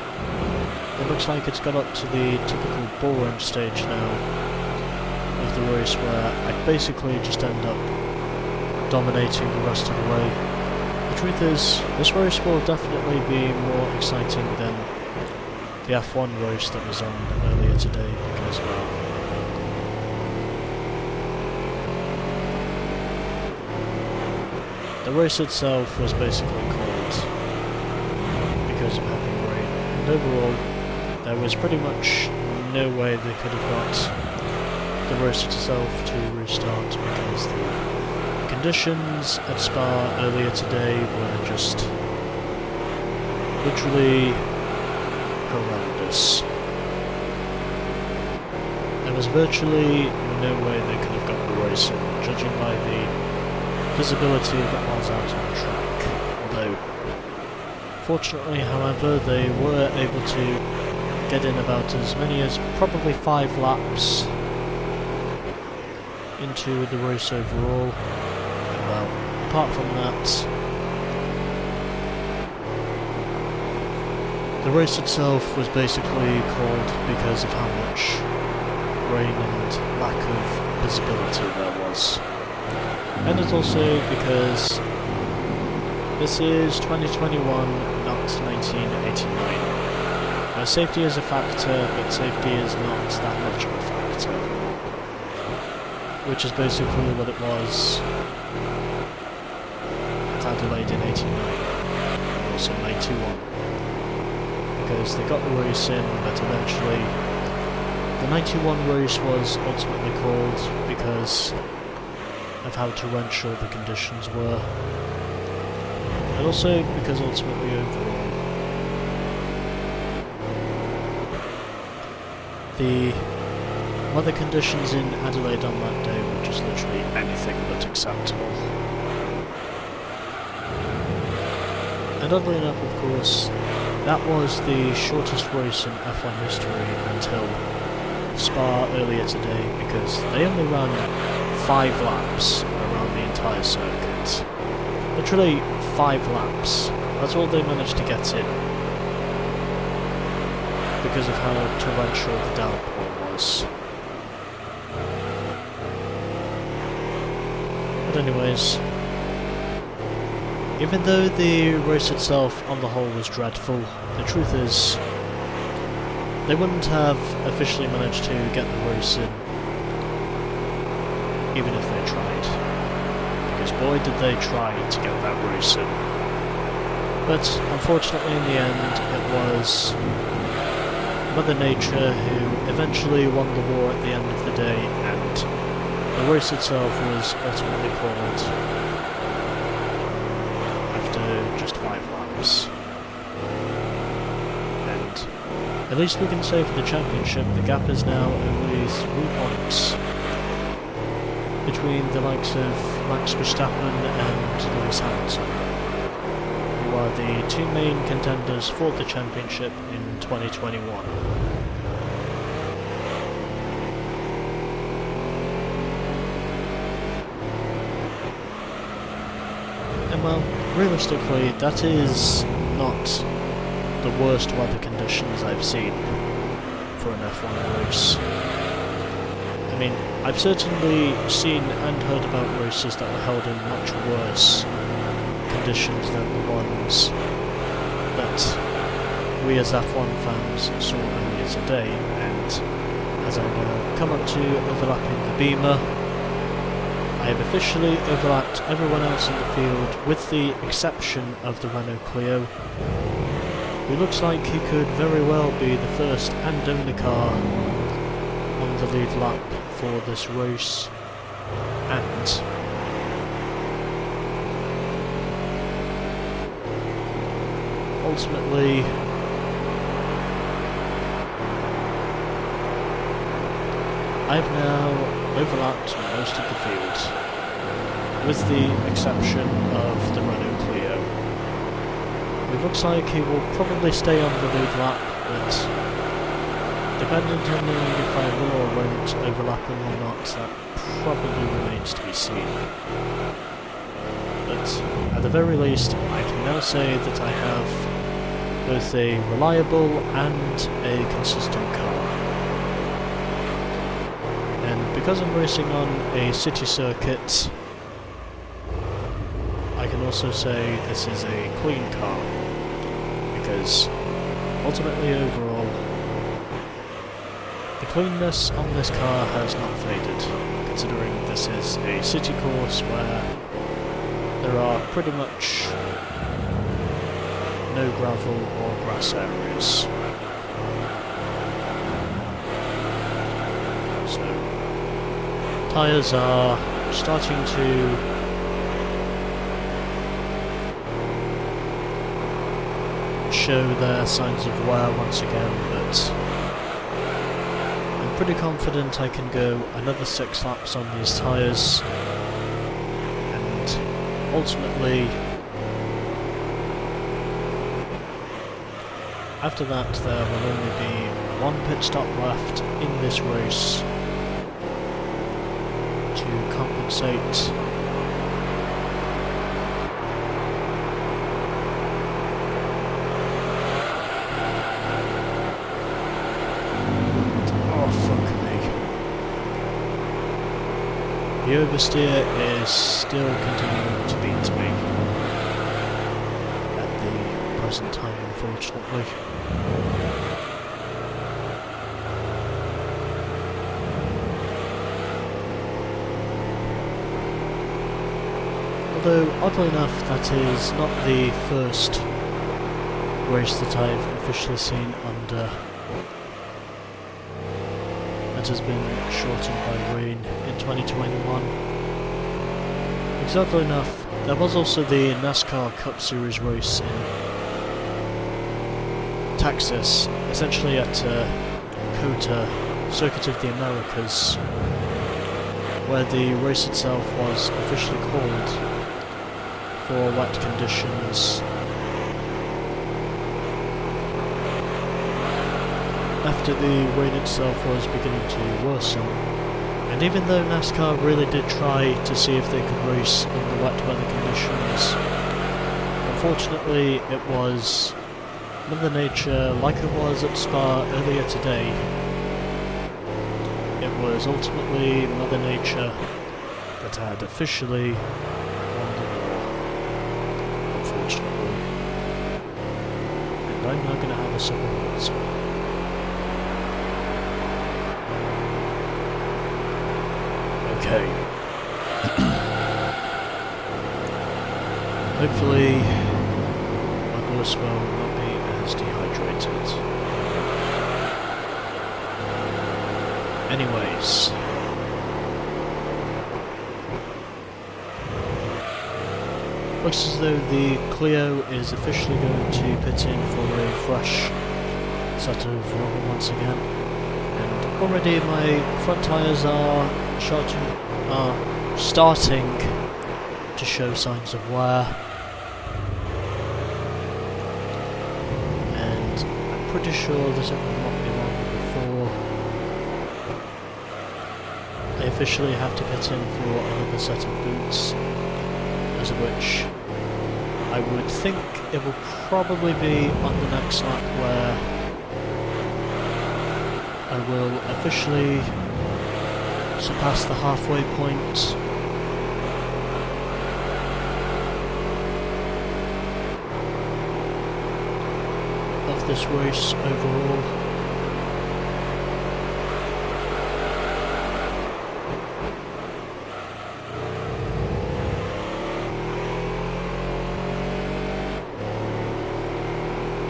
it looks like it's got up to the typical boring stage now of the race, where I basically just end up dominating the rest of the way, the truth is, this race will definitely be more exciting than the F1 race that was on earlier today, because, well, the race itself was basically called because of heavy rain, and overall there was pretty much no way they could have got the race itself to restart, because the conditions at Spa earlier today were just literally horrendous. There was virtually no way they could have got the race in, judging by the visibility that was out on the track. Although, Unfortunately, however, they were able to get in about as many as probably 5 laps into the race overall. Well, apart from that, the race itself was basically called because of how much rain and lack of visibility there was. And it's also because this is 2021, not 1989. Now, safety is a factor, but safety is not that much of a factor. Which is basically what it was at Adelaide in 89, and also 91. Because they got the race in, but eventually the 91 race was ultimately called because of how torrential the conditions were, and also because ultimately overall the weather conditions in Adelaide on that day were just literally anything but acceptable. And oddly enough, of course, that was the shortest race in F1 history until Spa earlier today, because they only ran 5 laps around the entire circuit. Literally 5 laps. That's all they managed to get in, because of how torrential the downpour was. But anyways, even though the race itself on the whole was dreadful, the truth is they wouldn't have officially managed to get the race in even if they tried. Because boy did they try to get that race in. But unfortunately in the end it was Mother Nature who eventually won the war at the end of the day, and the race itself was ultimately called after just 5 laps. And at least we can say for the championship, the gap is now only 3 points between the likes of Max Verstappen and Lewis Hamilton, who are the 2 main contenders for the championship in 2021. And well, realistically, that is not the worst weather conditions I've seen for an F1 race. I mean, I've certainly seen and heard about races that were held in much worse conditions than the ones that we as F1 fans saw earlier today, and as I now come up to overlapping the Beamer, I have officially overlapped everyone else in the field with the exception of the Renault Clio, who looks like he could very well be the first and only car on the lead lap for this race, and ultimately I've now overlapped most of the field, with the exception of the Renault Clio. It looks like he will probably stay on the lead lap, but depending on knowing if I will or won't overlap him or not, that probably remains to be seen. But at the very least, I can now say that I have both a reliable and a consistent car. And because I'm racing on a city circuit, I can also say this is a clean car, because ultimately overall, the cleanness on this car has not faded, considering this is a city course where there are pretty much no gravel or grass areas. So, tyres are starting to show their signs of wear once again, but I'm pretty confident I can go another 6 laps on these tyres, and ultimately after that there will only be one pit stop left in this race to compensate. Oh fuck me. The oversteer is still continuing to beat me at the present time, unfortunately. Although, oddly enough, that is not the first race that I've officially seen under that has been shortened by rain in 2021. Because oddly enough, there was also the NASCAR Cup Series race in Texas, essentially at COTA, Circuit of the Americas, where the race itself was officially called for wet conditions. After the rain itself was beginning to worsen, and even though NASCAR really did try to see if they could race in the wet weather conditions, unfortunately it was Mother Nature, like it was at Spa earlier today. It was ultimately Mother Nature that had officially won the war, unfortunately. And I'm now going to have a sip of water. Okay. Hopefully my voice will not be as dehydrated. Anyways. Looks as though the Clio is officially going to pit in for a fresh set of rubber once again. And already my front tyres are starting to show signs of wear, and I'm pretty sure that it will not be long before I officially have to pit in for another set of boots, as of which I would think it will probably be on the next lap where I will officially surpass the halfway point. Of this race overall.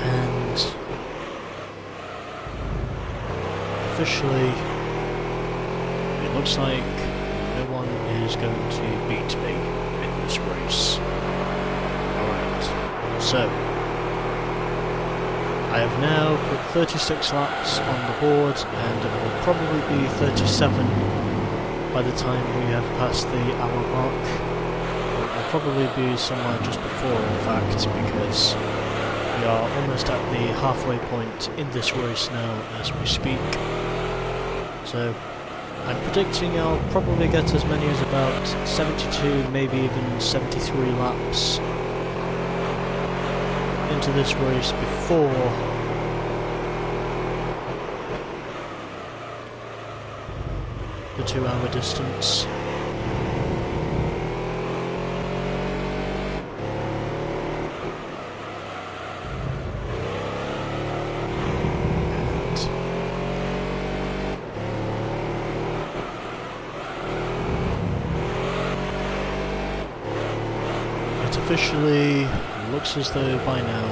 And officially it looks like no one is going to beat me in this race. Alright, so I have now put 36 laps on the board, and it will probably be 37 by the time we have passed the hour mark. It will probably be somewhere just before, in fact, because we are almost at the halfway point in this race now as we speak. So I'm predicting I'll probably get as many as about 72, maybe even 73 laps into this race before the 2-hour distance. And it officially looks as though by now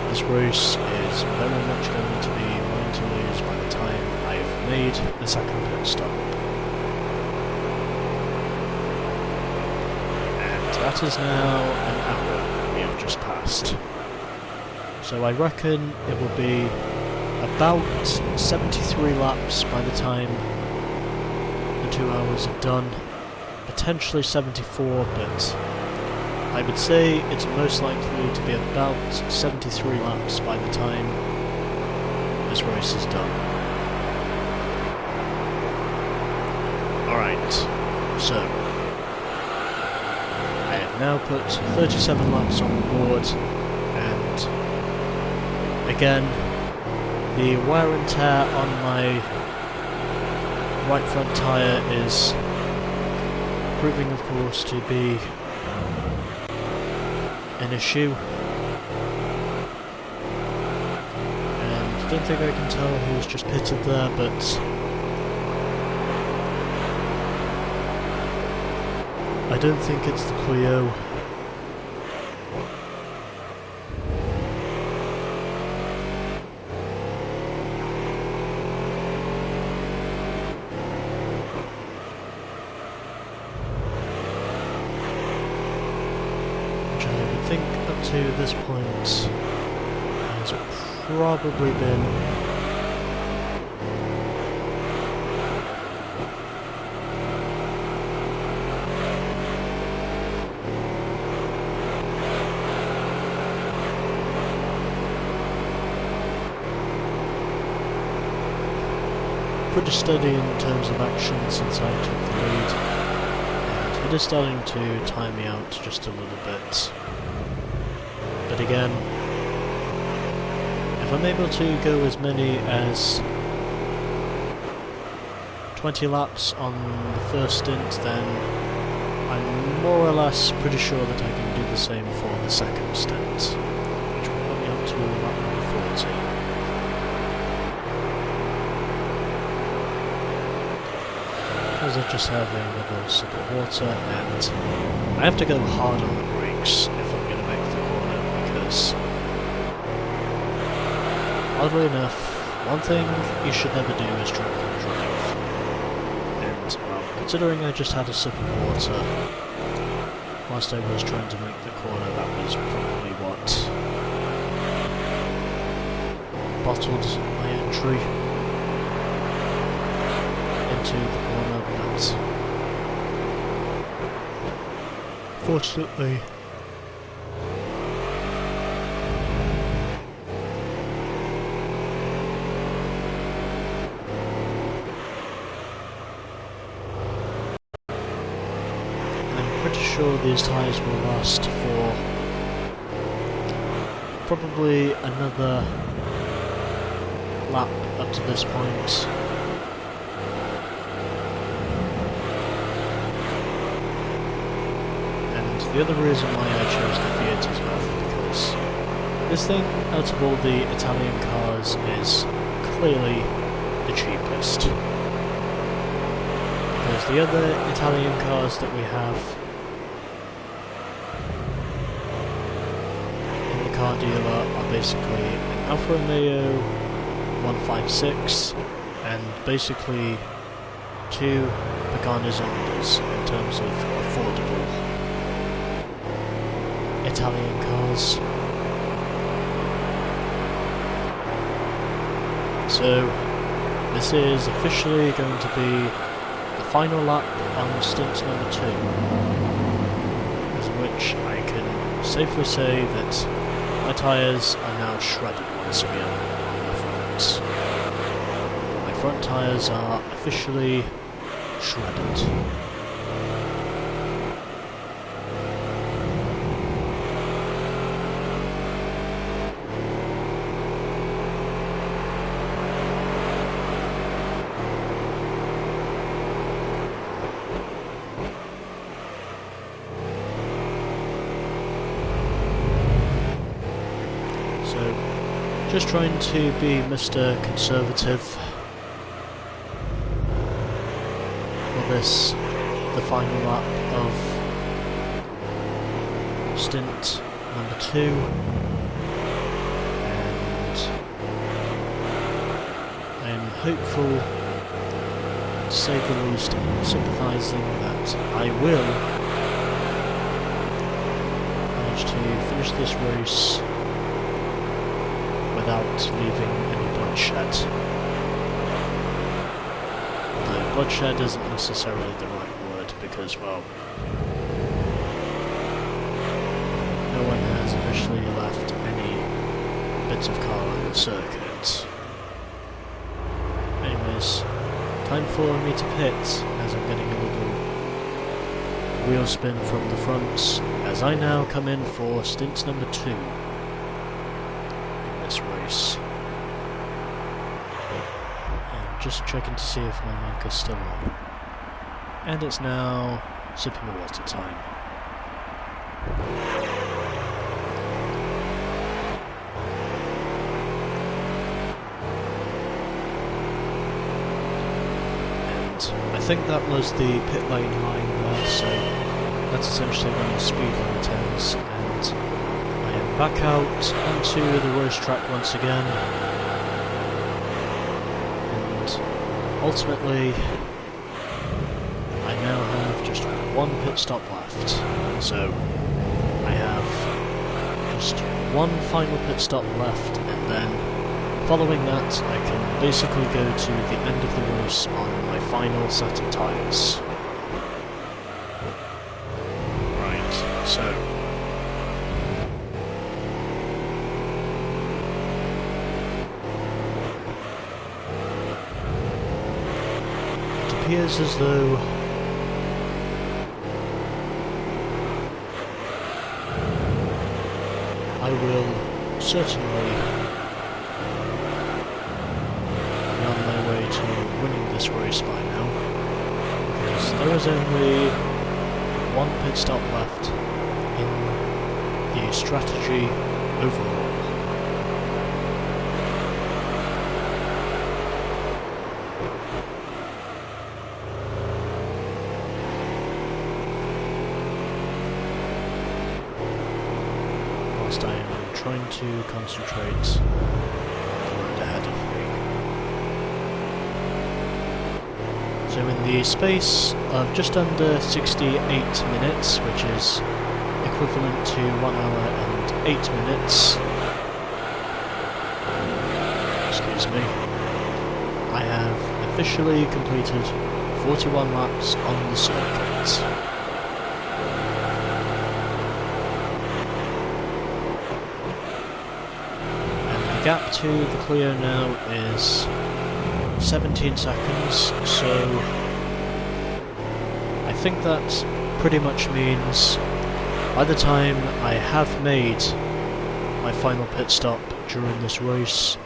this race is very much going to be mine to lose by the time I have made the second pit stop. And that is now an hour we have just passed. So I reckon it will be about 73 laps by the time the 2 hours are done. Potentially 74, but I I would say it's most likely to be about 73 laps by the time this race is done. Alright, so I have now put 37 laps on the board, and again, the wear and tear on my right front tyre is proving, of course, to be an issue. And I don't think I can tell who's just pitted there, but I don't think it's the Clio. Which I would think up to this point has probably been pretty steady in terms of action since I took the lead, and it is starting to tire me out just a little bit. But again, if I'm able to go as many as 20 laps on the first stint, then I'm more or less pretty sure that I can do the same for the second stint, which will put me up to lap number 40. As I just have another sip of water, and I have to go hard on the brakes if I'm going to make the corner, because oddly enough, one thing you should never do is drink and drive. And well, considering I just had a sip of water whilst I was trying to make the corner, that was probably what bottled my entry into the corner, but fortunately I'm pretty sure these tyres will last for probably another lap up to this point. The other reason why I chose the Fiat as well, because this thing, out of all the Italian cars, is clearly the cheapest. Because the other Italian cars that we have in the car dealer are basically an Alfa Romeo 156 and basically two Pagani Zondas in terms of affordable Italian cars. So this is officially going to be the final lap on stint number 2, as which I can safely say that my tyres are now shredded once again on the front. My front tyres are officially shredded. Just trying to be Mr. Conservative for this, the final lap of stint number 2, and I'm hopeful, to say the least, and sympathising that I will manage to finish this race without leaving any bloodshed. Though bloodshed isn't necessarily the right word, because, well, bits of car on the circuit. Anyways, time for me to pit as I'm getting a little wheel spin from the front as I now come in for stint number 2 in this race. And just checking to see if my mic is still on. And it's now sipping water time. I think that was the pit lane line there, so that's essentially when the speed limit ends, and I am back out onto the racetrack once again, and ultimately I now have just one pit stop left, so I have just one final pit stop left, and then following that, I can basically go to the end of the race on my final set of tyres. Right, so... it appears as though I will certainly to winning this race by now, because there is only one pit stop left in the strategy overall. Whilst I am trying to concentrate on the road ahead of me. So in the space of just under 68 minutes, which is equivalent to 1 hour and 8 minutes, excuse me, I have officially completed 41 laps on the circuit. And the gap to the Clio now is 17 seconds, so I think that pretty much means by the time I have made my final pit stop during this race,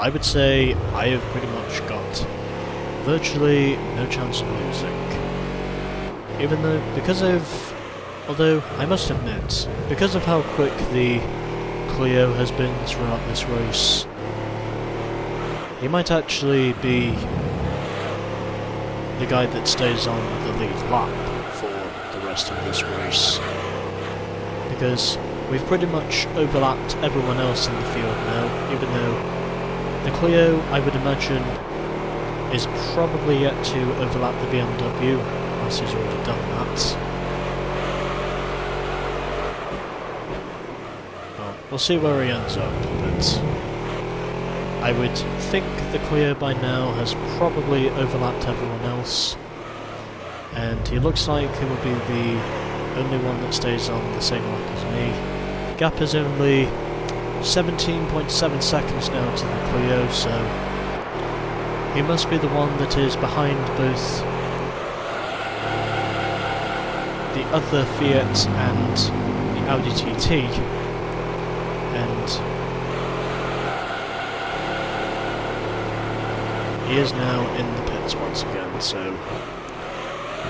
I would say I have pretty much got virtually no chance of losing. Even though, although I must admit, because of how quick the Clio has been throughout this race, he might actually be the guy that stays on the lead lap for the rest of this race, because we've pretty much overlapped everyone else in the field now, even though the Clio, I would imagine, is probably yet to overlap the BMW, unless he's already done that. Well, we'll see where he ends up, but I would think the Clio by now has probably overlapped everyone else, and he looks like he will be the only one that stays on the same lap as me. Gap is only 17.7 seconds now to the Clio, so he must be the one that is behind both the other Fiat and the Audi TT, and he is now in the pits once again, so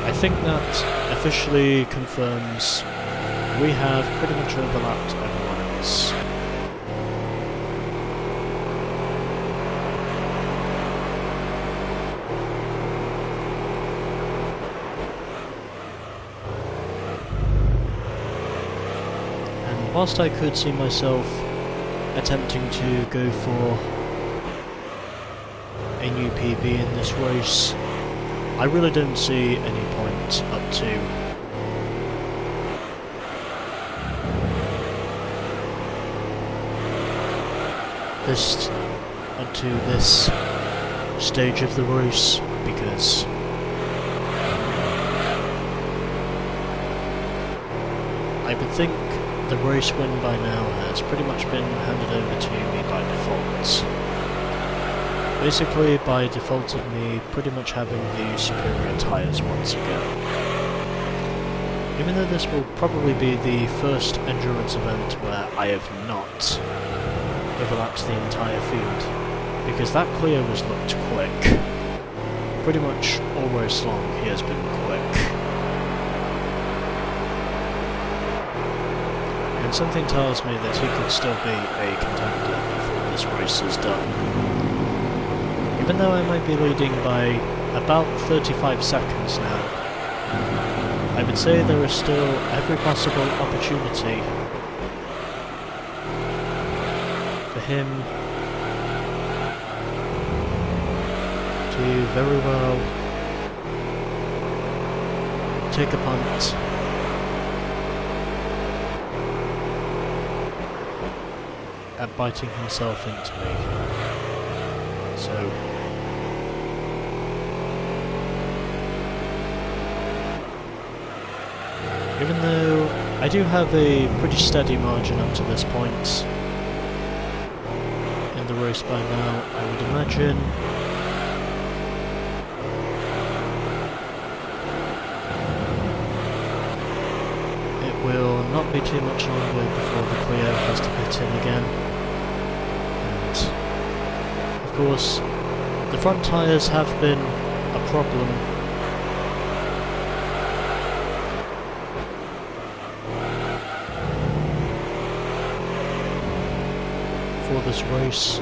I think that officially confirms we have pretty much overlapped everyone else. And whilst I could see myself attempting to go for a new PB in this race, I really don't see any point up to this stage of the race, because I would think the race win by now has pretty much been handed over to me by default. Basically by default of me pretty much having the superior tyres once again. Even though this will probably be the first endurance event where I have not overlapped the entire field, because that Clio has looked quick. Pretty much all race long he has been quick. And something tells me that he could still be a contender before this race is done. Even though I might be leading by about 35 seconds now, I would say there is still every possible opportunity for him to very well take a punt at biting himself into me. So even though I do have a pretty steady margin up to this point in the race by now, I would imagine it will not be too much longer before the Clio has to pit in again. And of course, the front tyres have been a problem for this race.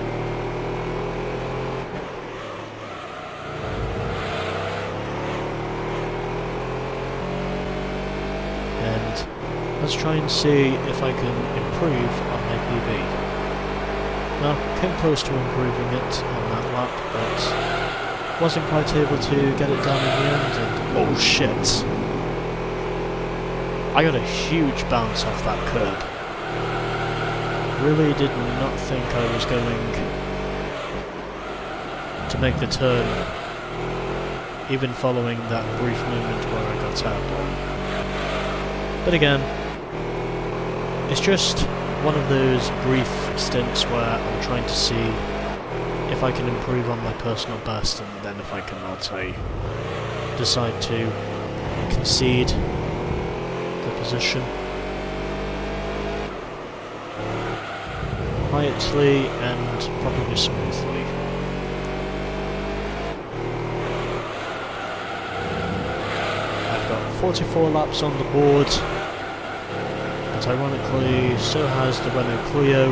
And let's try and see if I can improve on my PB. Well, came close to improving it on that lap, but wasn't quite able to get it done in the end, and oh shit! I got a huge bounce off that curb. Really did not think I was going to make the turn, even following that brief moment where I got airborne. But again, it's just one of those brief stints where I'm trying to see if I can improve on my personal best, and then if I cannot, I decide to concede the position quietly and probably smoothly. I've got 44 laps on the board, but ironically so has the Renault Clio.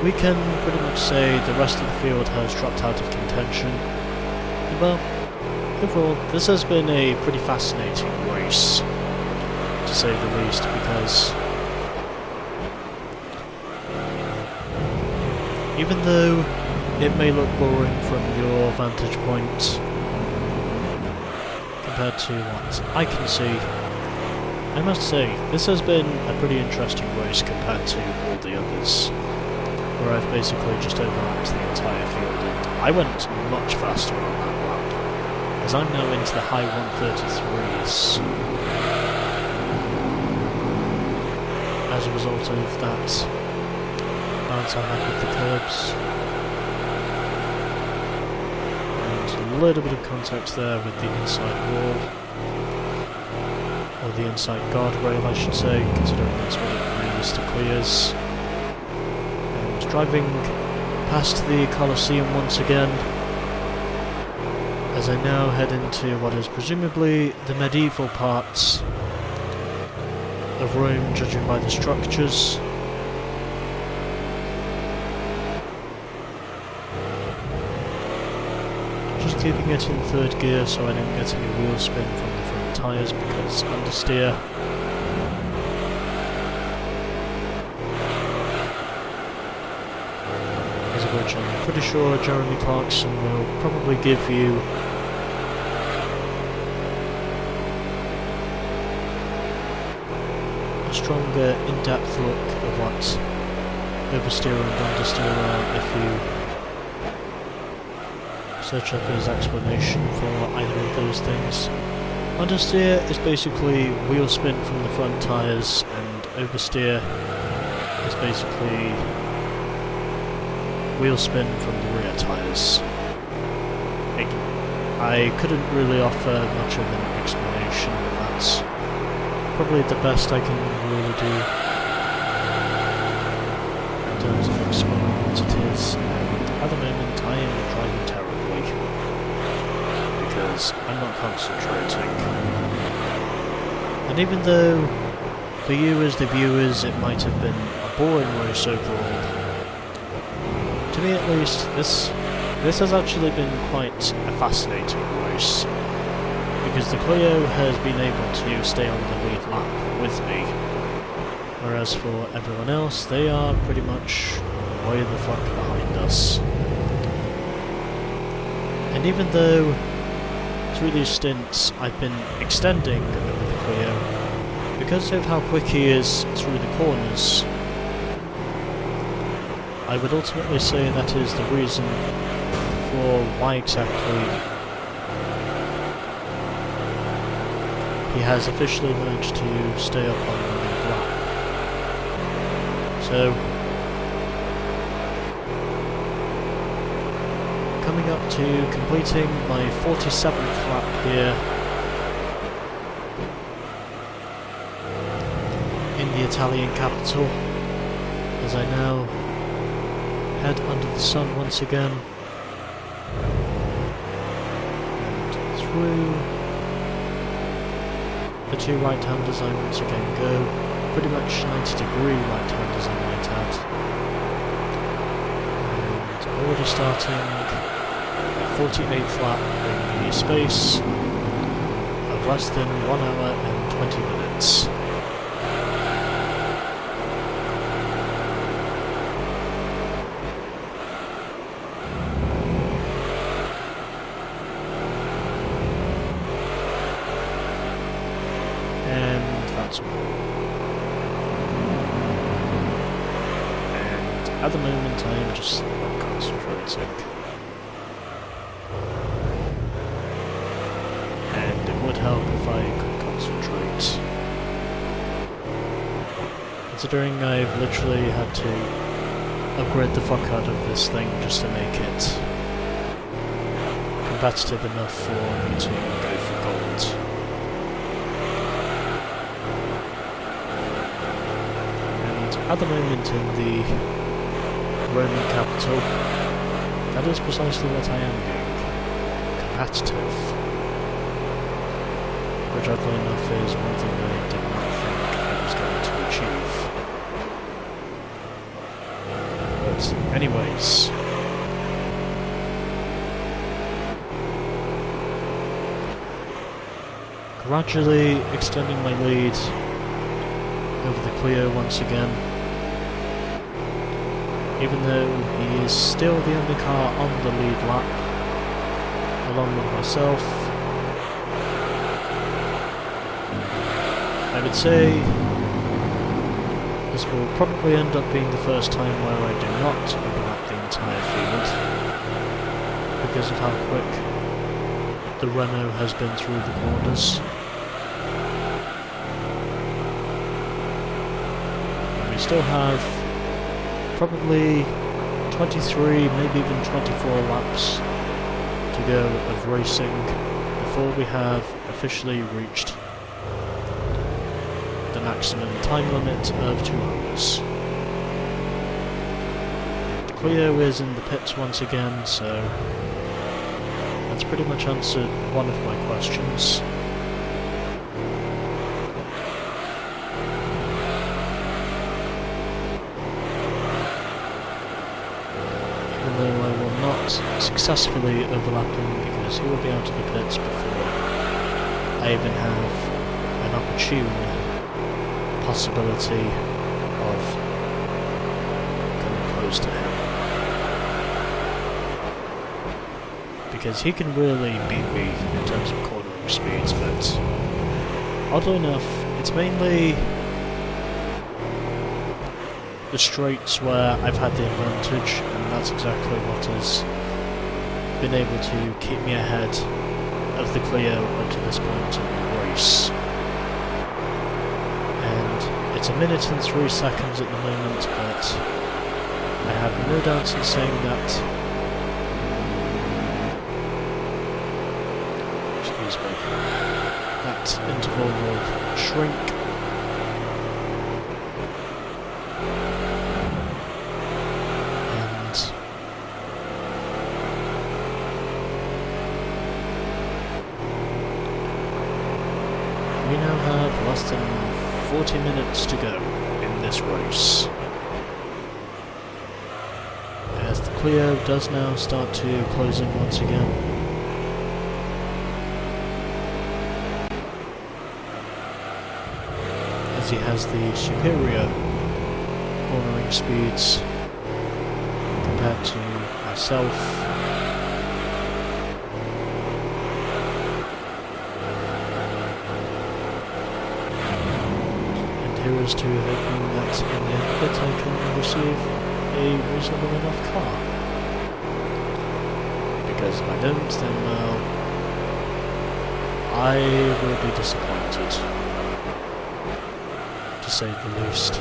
We can pretty much say the rest of the field has dropped out of contention. And well, overall this has been a pretty fascinating race, to say the least, because even though it may look boring from your vantage point compared to what I can see, I must say this has been a pretty interesting race compared to all the others, where I've basically just overlapped the entire field, and I went much faster on that lap, as I'm now into the high 133s as a result of that bounce I had with the curbs, and a little bit of contact there with the inside wall, or the inside guardrail I should say, considering that's what it used to clears. And driving past the Colosseo once again, as I now head into what is presumably the medieval parts of Rome, judging by the structures. Just keeping it in third gear so I don't get any wheel spin from the front tyres because understeer. As of which I'm pretty sure Jeremy Clarkson will probably give you a stronger in-depth look of what oversteer and understeer are if you search up his explanation for either of those things. Understeer is basically wheel spin from the front tyres, and oversteer is basically wheel spin from the rear tyres. I couldn't really offer much of an explanation, but that's probably the best I can really do in terms of explaining what it is. And at the moment I am driving terribly because I'm not concentrating. And even though for you as the viewers it might have been a boring race overall, to me at least this has actually been quite a fascinating race, because the Clio has been able to stay on the lead lap with me, whereas for everyone else they are pretty much way the fuck behind us. And even though through these stints I've been extending over the Clio, because of how quick he is through the corners, I would ultimately say that is the reason for why exactly he has officially managed to stay up on the lead lap. So, coming up to completing my 47th lap here in the Italian capital, as I now head under the sun once again. Through the two right-handers I once again go, pretty much 90-degree right-handers I might add. And already starting at 48th lap in the space of less than 1 hour and 20 minutes. And at the moment I am just not concentrating. And it would help if I could concentrate. Considering I've literally had to upgrade the fuck out of this thing just to make it competitive enough for me to go for gold. At the moment in the Roman capital, that is precisely what I am doing. Competitive. Which oddly enough is one thing I did not think I was going to achieve. But anyways, gradually extending my lead over the Clio once again. Even though he is still the only car on the lead lap, along with myself. I would say this will probably end up being the first time where I do not overlap the entire field, because of how quick the Renault has been through the corners. And we still have probably 23, maybe even 24 laps to go of racing before we have officially reached the maximum time limit of 2 hours. The Clio is in the pits once again, so that's pretty much answered one of my questions. Successfully overlapping, because he will be out of the pits before I even have an opportune possibility of coming close to him. Because he can really beat me in terms of cornering speeds, but oddly enough, it's mainly the straights where I've had the advantage, and that's exactly what has been able to keep me ahead of the Clio up to this point in the race. And it's 1 minute and 3 seconds at the moment, but I have no doubt in saying that. Excuse me. That interval will shrink. We now have less than 40 minutes to go in this race. As the Clio does now start to close in once again. As he has the superior cornering speeds compared to myself. Here's to hoping that in the end of it I can receive a reasonable enough car. Because if I don't, then I will be disappointed, to say the least.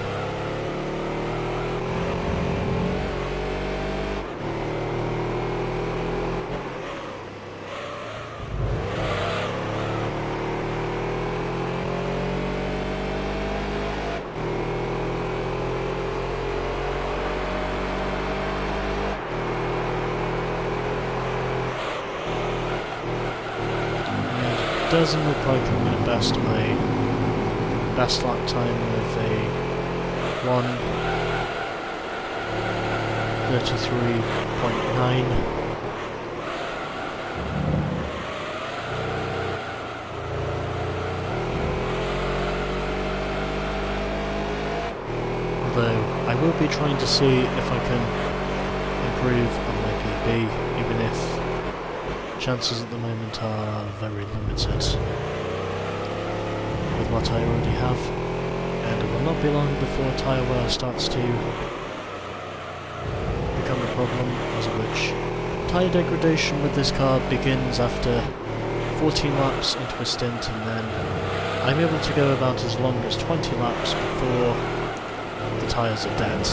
It doesn't look like I'm going to best my best lap time with a 1:33.9. Although I will be trying to see if I can improve on my PB, even if chances at the moment are very limited with what I already have, and it will not be long before tyre wear starts to become a problem, as of which tyre degradation with this car begins after 14 laps into a stint, and then I'm able to go about as long as 20 laps before the tyres are dead,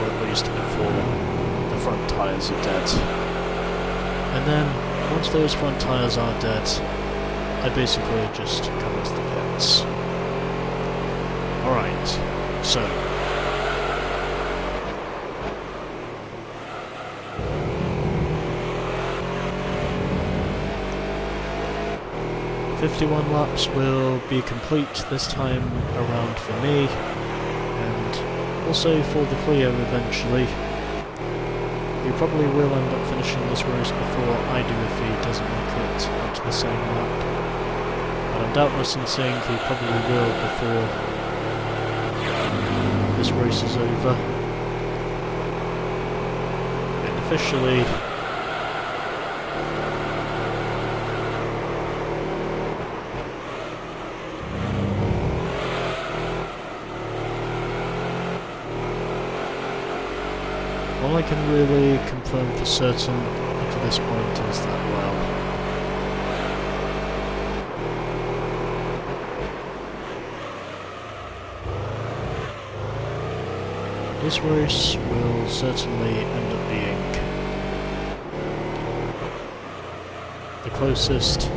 or at least before the front tyres are dead. And then, once those front tyres are dead, I basically just come into the pits. Alright, so... "51 laps will be complete this time around for me, and also for the Clio eventually. He probably will end up finishing this race before I do if he doesn't make it onto the same lap. But I'm doubtless in saying he probably will before this race is over. And officially, all I can really confirm for certain up to this point is that, well, this race will certainly end up being the closest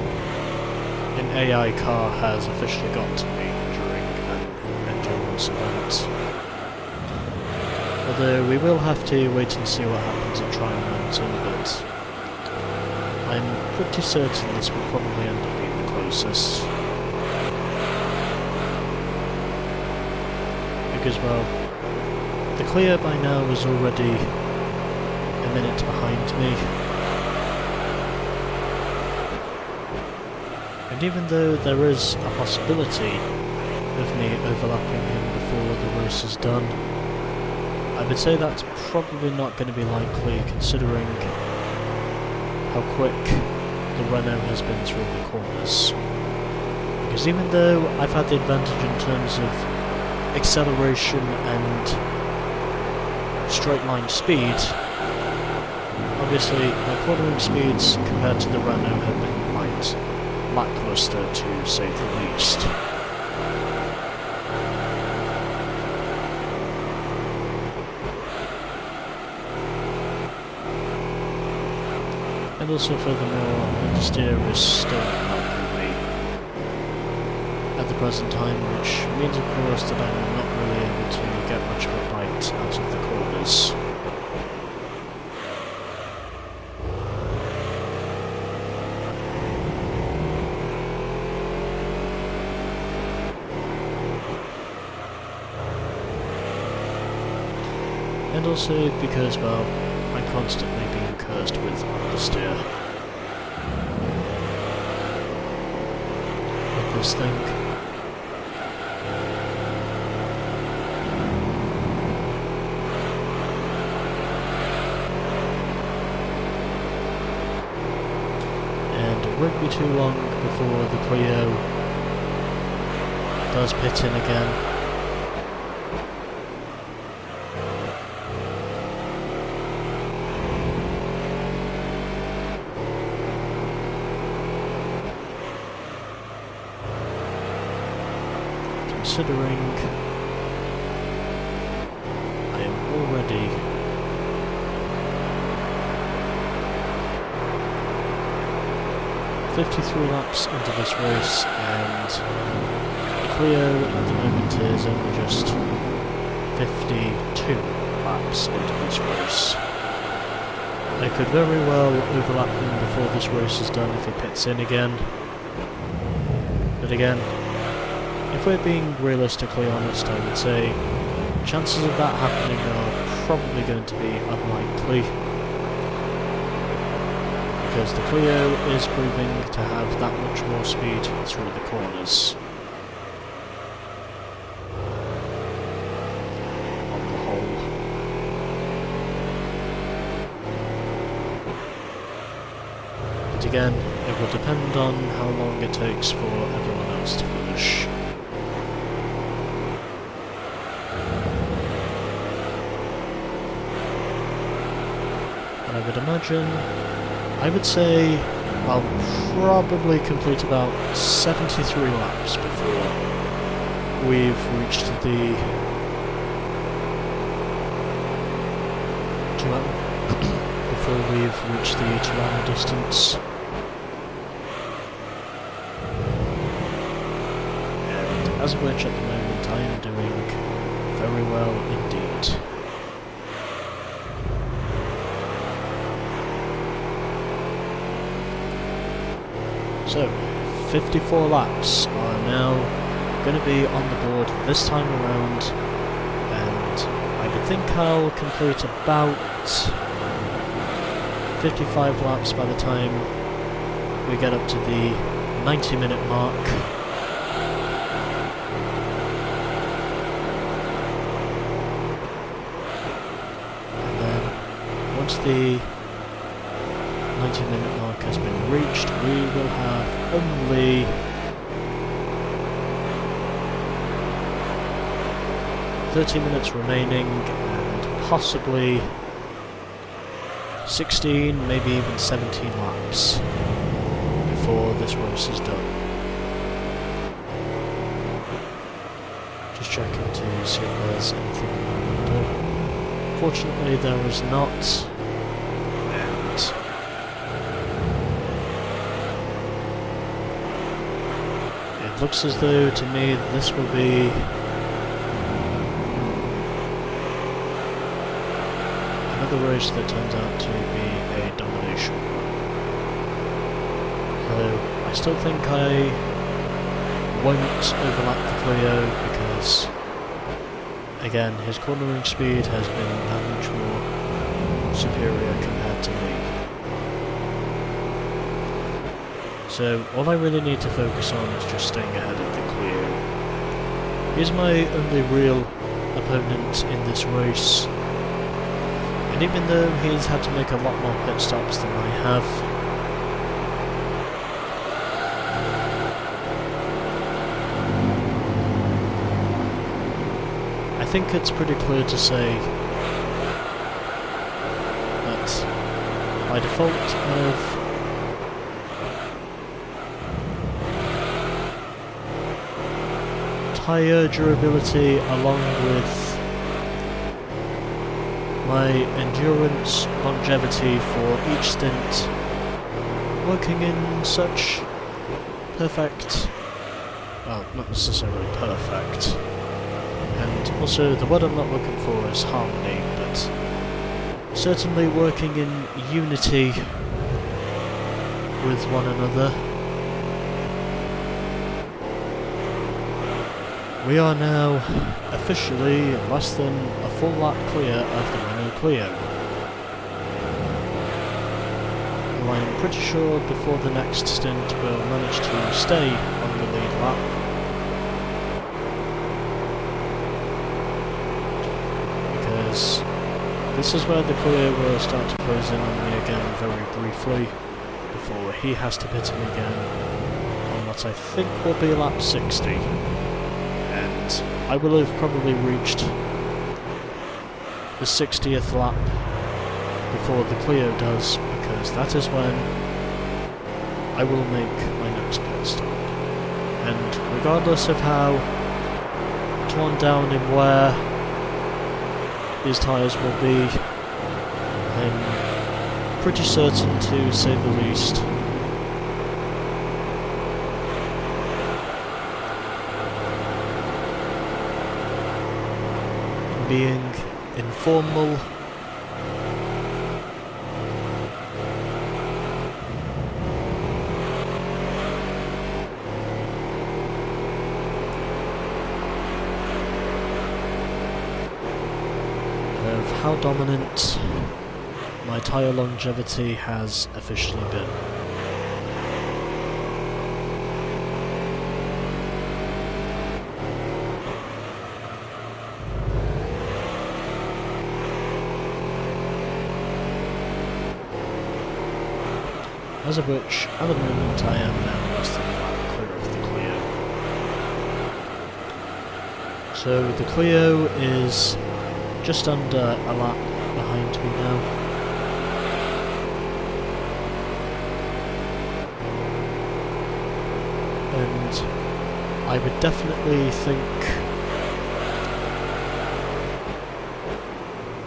an AI car has officially got to me during an endurance event. Although we will have to wait and see what happens at Trial Mountain, but I'm pretty certain this will probably end up being the closest. Because, well, the Clio by now is already a minute behind me. And even though there is a possibility of me overlapping him before the race is done, I would say that's probably not going to be likely, considering how quick the Renault has been through the corners. Because even though I've had the advantage in terms of acceleration and straight line speed, obviously my cornering speeds compared to the Renault have been quite bit lackluster, to say the least. And also furthermore, the steer is still helping me at the present time, which means of course that I'm not really able to get much of a bite out of the corners. And also because, well, I'm constantly being cursed with understeer. With this thing. And it won't be too long before the Clio does pit in again. Considering I am already .53 laps into this race, and the Clio at the moment is only just 52 laps into this race. I could very well overlap him before this race is done if he pits in again. But again, if we're being realistically honest, I would say chances of that happening are probably going to be unlikely, because the Clio is proving to have that much more speed through the corners. On the whole. But again, it will depend on how long it takes for everyone else to finish. I would imagine, I would say I'll probably complete about 73 laps before we've reached the two-hour distance. And as of which at the moment I am doing very well indeed. So, 54 laps are now going to be on the board this time around, and I would think I'll complete about 55 laps by the time we get up to the 90-minute mark. And then, once the 90-minute mark has been reached, we will have only 30 minutes remaining, and possibly 16, maybe even 17 laps before this race is done. Just checking to see if there's anything in my window. Fortunately there is not. It looks as though, to me, this will be another race that turns out to be a domination run. Though I still think I won't overlap the Clio because, again, his cornering speed has been that much more superior compared to me. So all I really need to focus on is just staying ahead of the Clio. He's my only real opponent in this race, and even though he's had to make a lot more pit stops than I have, I think it's pretty clear to say that by default of tyre durability along with my endurance longevity for each stint working in such perfect, well, not necessarily perfect, and also the word I'm not looking for is harmony, but certainly working in unity with one another. We are now officially less than a full lap clear of the Renault Clio. Well, I'm pretty sure before the next stint we'll manage to stay on the lead lap. Because this is where the Clio will start to close in on me again very briefly, before he has to pit him again on what I think will be lap 60. And I will have probably reached the 60th lap before the Clio does, because that is when I will make my next pit stop. And regardless of how torn down in wear these tyres will be, I'm pretty certain, to say the least, being informal of how dominant my tyre longevity has officially been. As of which, at the moment, I am now less than a lap clear of the Clio. So the Clio is just under a lap behind me now. And I would definitely think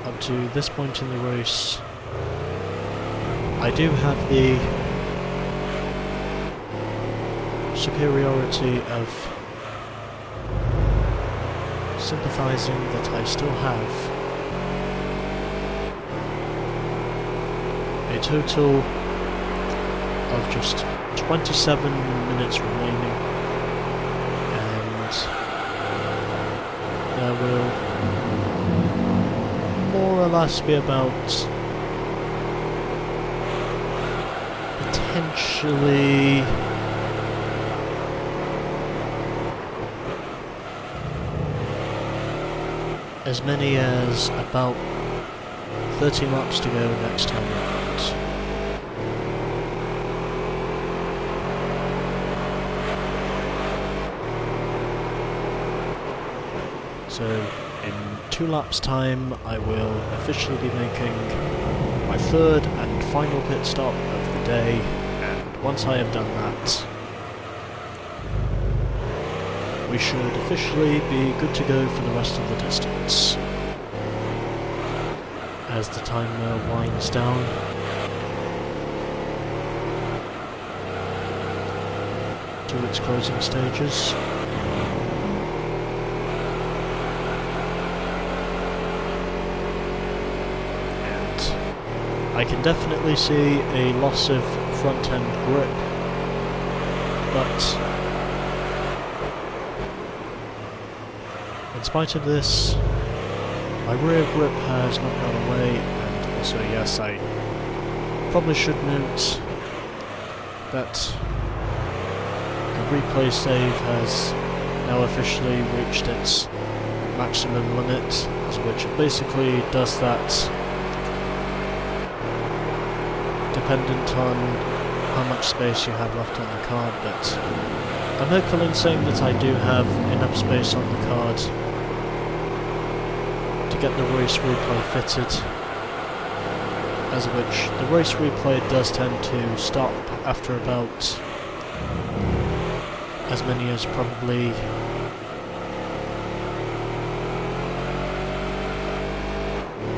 up to this point in the race I do have the superiority of sympathising that I still have a total of just 27 minutes remaining, and there will more or less be about potentially as many as about 13 laps to go next time around. So in 2 laps time I will officially be making my third and final pit stop of the day, and once I have done that we should officially be good to go for the rest of the distance. As the timer winds down, to its closing stages. And I can definitely see a loss of front end grip, but in spite of this, my rear grip has not gone away, and also, yes, I probably should note that the replay save has now officially reached its maximum limit, which it basically does that dependent on how much space you have left on the card, but I'm hopeful in saying that I do have enough space on the card to get the race replay fitted, as which the race replay does tend to stop after about as many as probably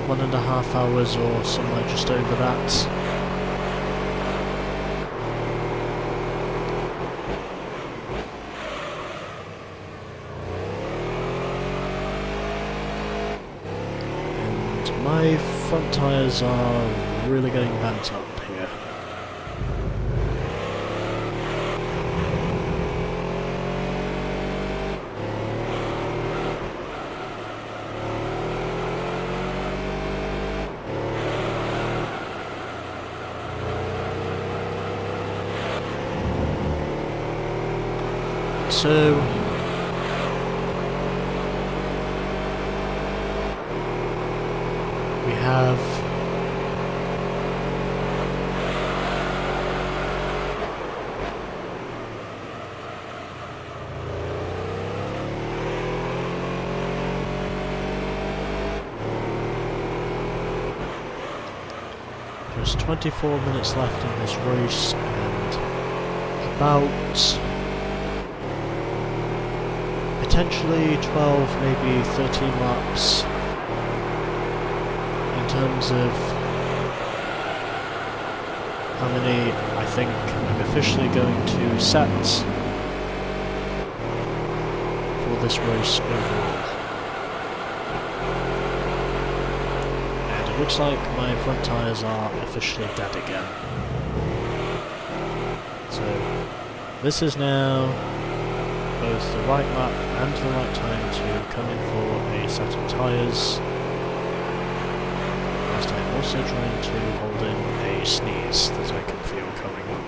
1.5 hours or somewhere just over that. And my front tyres are really getting bent up here. So we have just 24 minutes left in this race and about potentially 12, maybe 13 laps in terms of how many I think I'm officially going to set for this race overall. And it looks like my front tyres are officially dead again. So this is now both the right lap and the right time to come in for a set of tyres, whilst I'm also trying to hold in a sneeze that I can feel coming on.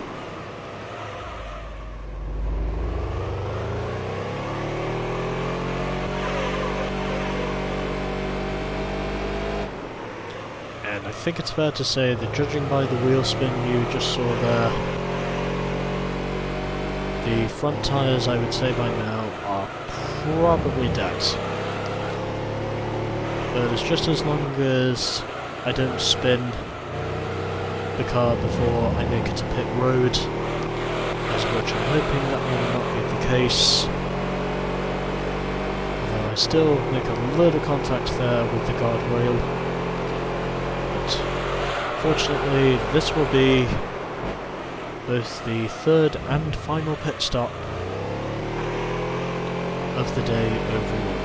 And I think it's fair to say that judging by the wheel spin you just saw there, the front tyres, I would say by now, are probably dead. But it's just as long as I don't spin the car before I make it to pit road, as which I'm hoping that will not be the case. Although I still make a little contact there with the guardrail. But fortunately, this will be both the third and final pit stop of the day overall.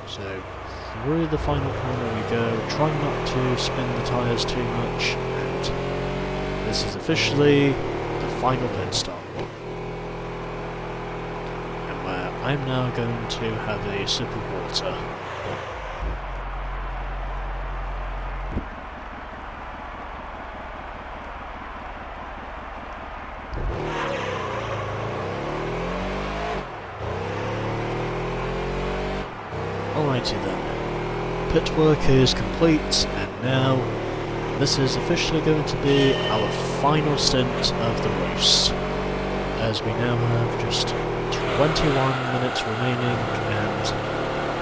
So through the final corner we go, trying not to spin the tyres too much, and this is officially the final pit stop. And where I'm now going to have a sip of water. Alrighty then, pit work is complete, and now this is officially going to be our final stint of the race, as we now have just 21 minutes remaining, and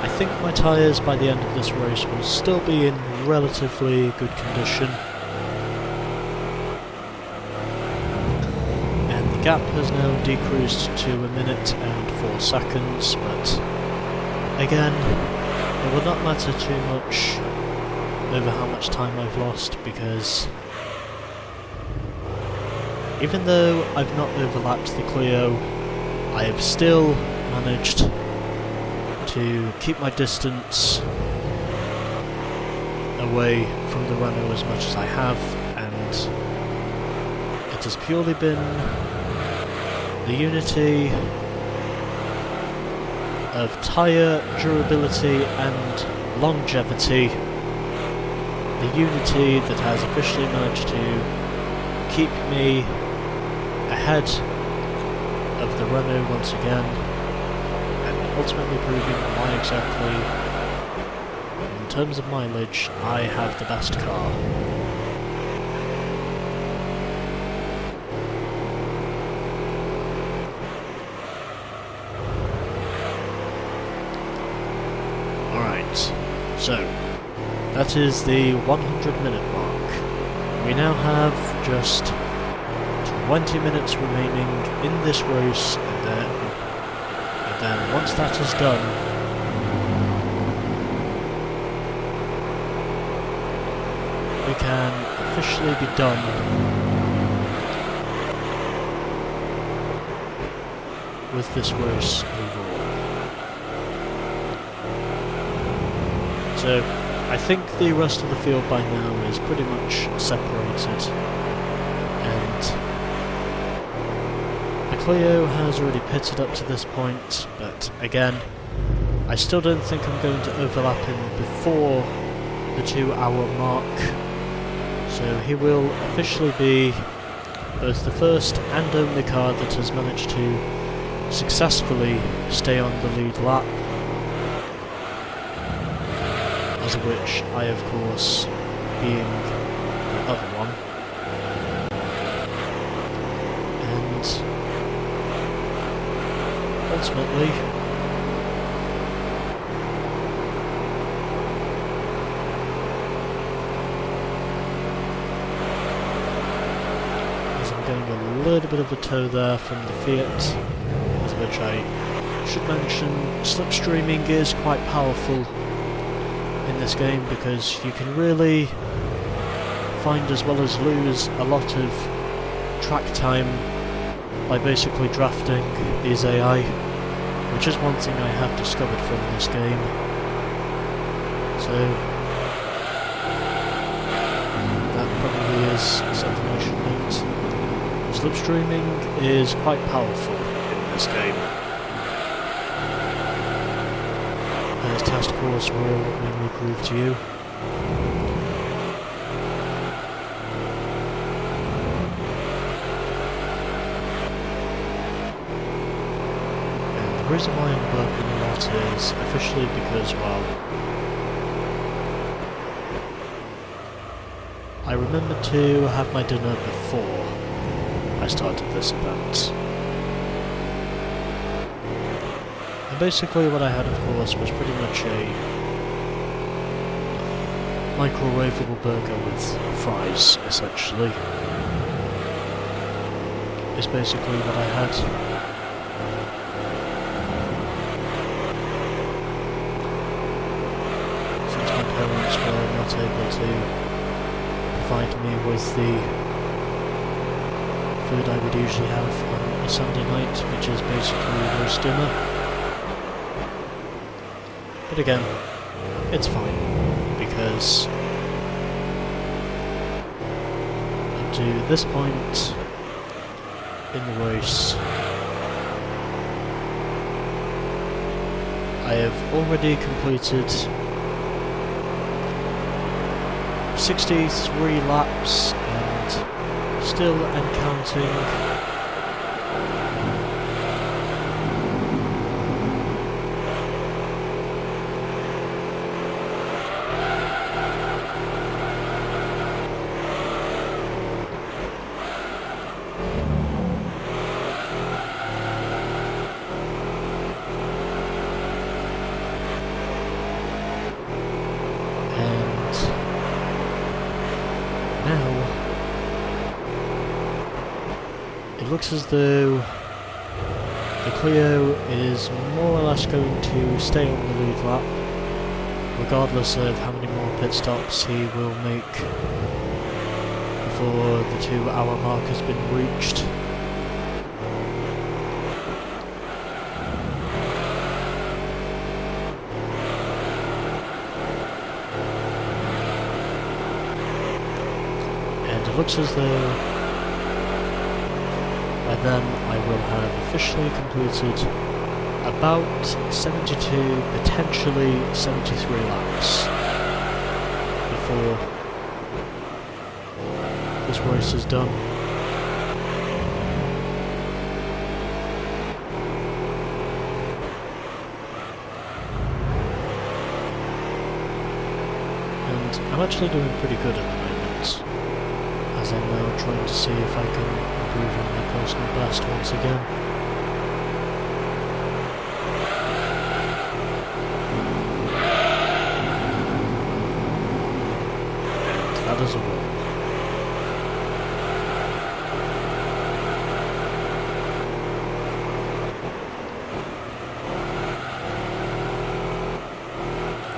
I think my tyres by the end of this race will still be in relatively good condition. And the gap has now decreased to 1 minute and 4 seconds, but again, it will not matter too much over how much time I've lost, because even though I've not overlapped the Clio, I have still managed to keep my distance away from the Renault as much as I have, and it has purely been the unity of tyre durability and longevity, the unity that has officially managed to keep me ahead of the Renault once again, and ultimately proving why exactly, in terms of mileage, I have the best car. So, that is the 100-minute mark. We now have just 20 minutes remaining in this race, and then once that is done, can officially be done with this race overall. So, I think the rest of the field by now is pretty much separated, and the Clio has already pitted up to this point, but again, I still don't think I'm going to overlap him before the 2-hour mark, so he will officially be both the first and only car that has managed to successfully stay on the lead lap, as of which I, of course, being the other one. And ultimately, as I'm getting a little bit of a tow there from the Fiat, as of which I should mention, slipstreaming is quite powerful in this game, because you can really find as well as lose a lot of track time by basically drafting these AI, which is one thing I have discovered from this game. So that probably is something I should note. Slipstreaming is quite powerful in this game, as test course will mainly prove to you. And the reason why I'm burping a lot is officially because, well, I remembered to have my dinner before I started this event. Basically what I had, of course, was pretty much a microwavable burger with fries, essentially. Is basically what I had. Since my parents were not able to provide me with the food I would usually have on a Sunday night, which is basically roast dinner. But again, it's fine, because up to this point in the race, I have already completed 63 laps and still and counting. It looks as though the Clio is more or less going to stay on the lead lap, regardless of how many more pit stops he will make before the 2-hour mark has been reached. And it looks as though by then I will have officially completed about 72, potentially 73 laps before this race is done. And I'm actually doing pretty good at the moment, as I'm now trying to see if I can improve on my personal best once again. And that is a win.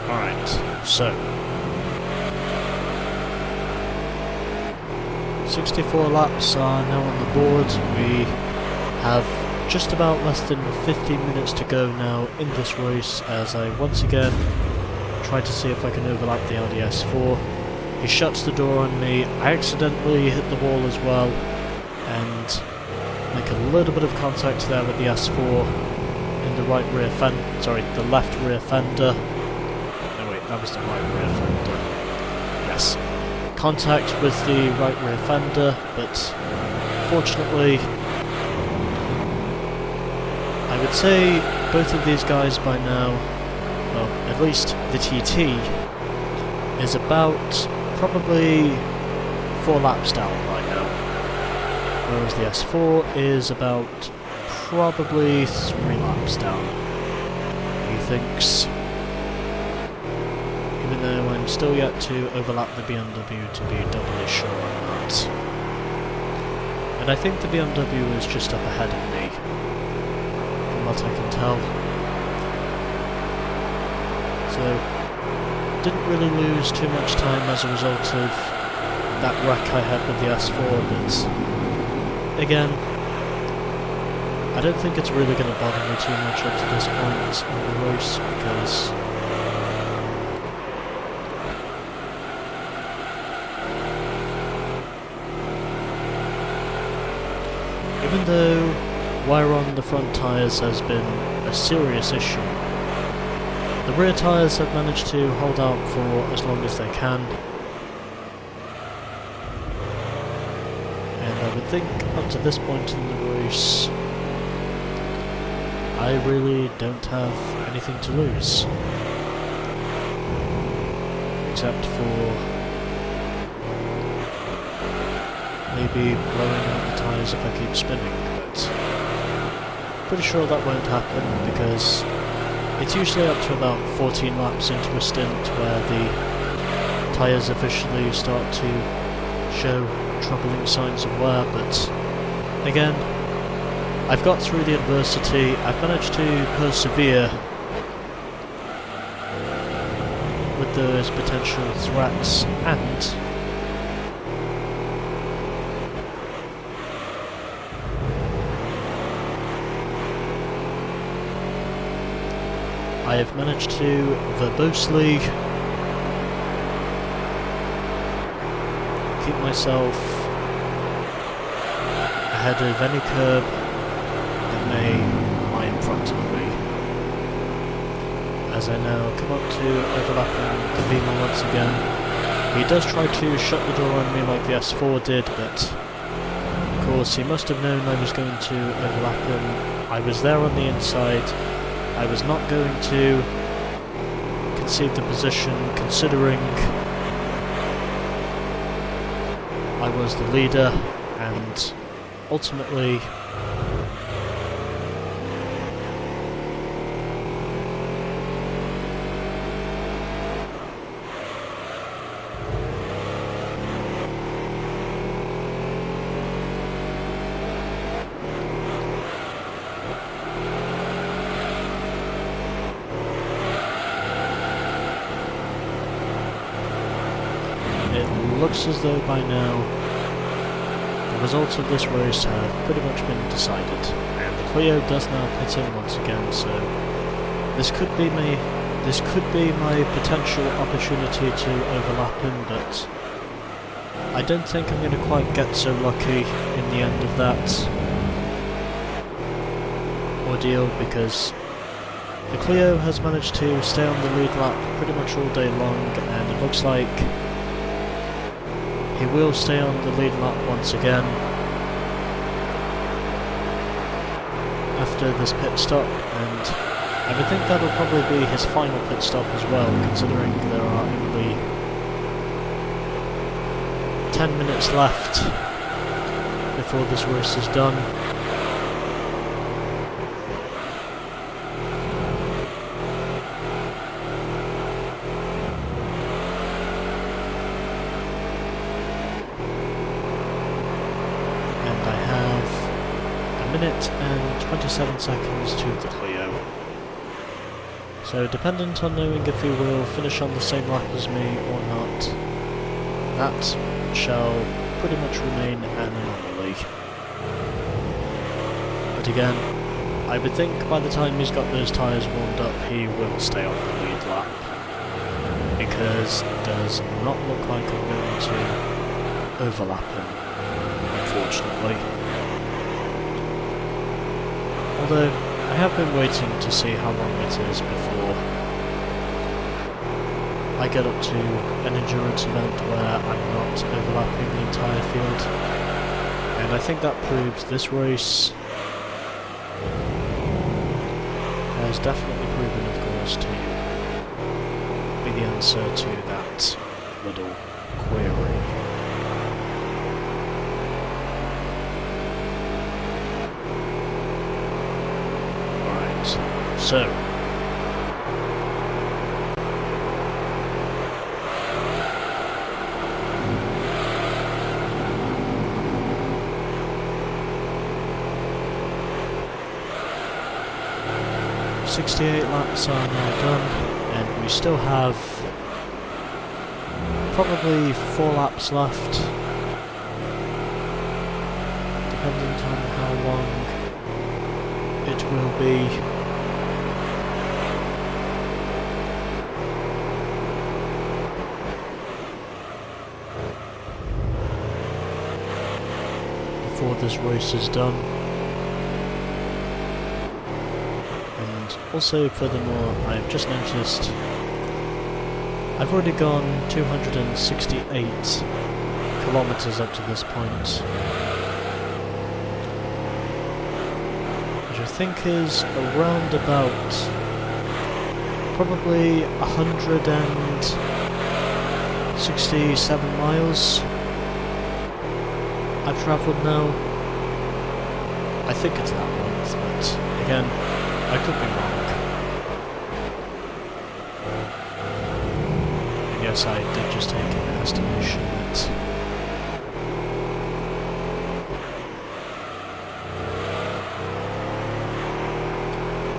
Alright, so 64 laps are now on the board. We have just about less than 15 minutes to go now in this race, as I once again try to see if I can overlap the Audi S4. He shuts the door on me. I accidentally hit the wall as well and make a little bit of contact there with the S4 in the right rear fender. Sorry, the left rear fender. No wait, that was the right rear fender. Yes. Contact with the right rear fender, but fortunately I would say both of these guys by now, well, at least the TT, is about probably 4 laps down right now, whereas the S4 is about probably 3 laps down. He thinks, even though I'm still yet to overlap the BMW to be doubly sure on that. And I think the BMW is just up ahead of me, from what I can tell. So, didn't really lose too much time as a result of that wreck I had with the S4, but again, I don't think it's really going to bother me too much up to this point in the race, because even though wear on the front tyres has been a serious issue, the rear tyres have managed to hold out for as long as they can. And I would think up to this point in the race, I really don't have anything to lose. Except for maybe blowing out the tyres if I keep spinning, but pretty sure that won't happen because it's usually up to about 14 laps into a stint where the tyres officially start to show troubling signs of wear, but again, I've got through the adversity. I've managed to persevere with those potential threats, and I have managed to verbosely keep myself ahead of any curb that may lie in front of me. As I now come up to overlapping the Beamer once again, he does try to shut the door on me like the S4 did, but of course he must have known I was going to overlap him. I was there on the inside. I was not going to concede the position, considering I was the leader, and ultimately looks as though by now the results of this race have pretty much been decided, and the Clio does now pit in once again, so this could be my potential opportunity to overlap him, but I don't think I'm going to quite get so lucky in the end of that ordeal, because the Clio has managed to stay on the lead lap pretty much all day long, and it looks like he will stay on the lead lap once again after this pit stop, and I would think that'll probably be his final pit stop as well, considering there are only 10 minutes left before this race is done. Minute and 27 seconds to the Clio. So dependent on knowing if he will finish on the same lap as me or not, that shall pretty much remain an anomaly. But again, I would think by the time he's got those tyres warmed up, he will stay on the lead lap. Because it does not look like I'm going to overlap him, unfortunately. Although, I have been waiting to see how long it is before I get up to an endurance event where I'm not overlapping the entire field. And I think that proves this race has definitely proven, of course, to be the answer to that little query. Alright, so 68 laps are now done, and we still have probably 4 laps left, depending on how long it will be. Before this race is done. Also, furthermore, I've just noticed I've already gone 268 kilometers up to this point, which I think is around about probably 167 miles I've travelled now. I think it's that length, but again, I could be wrong. And yes, I did just take an estimation that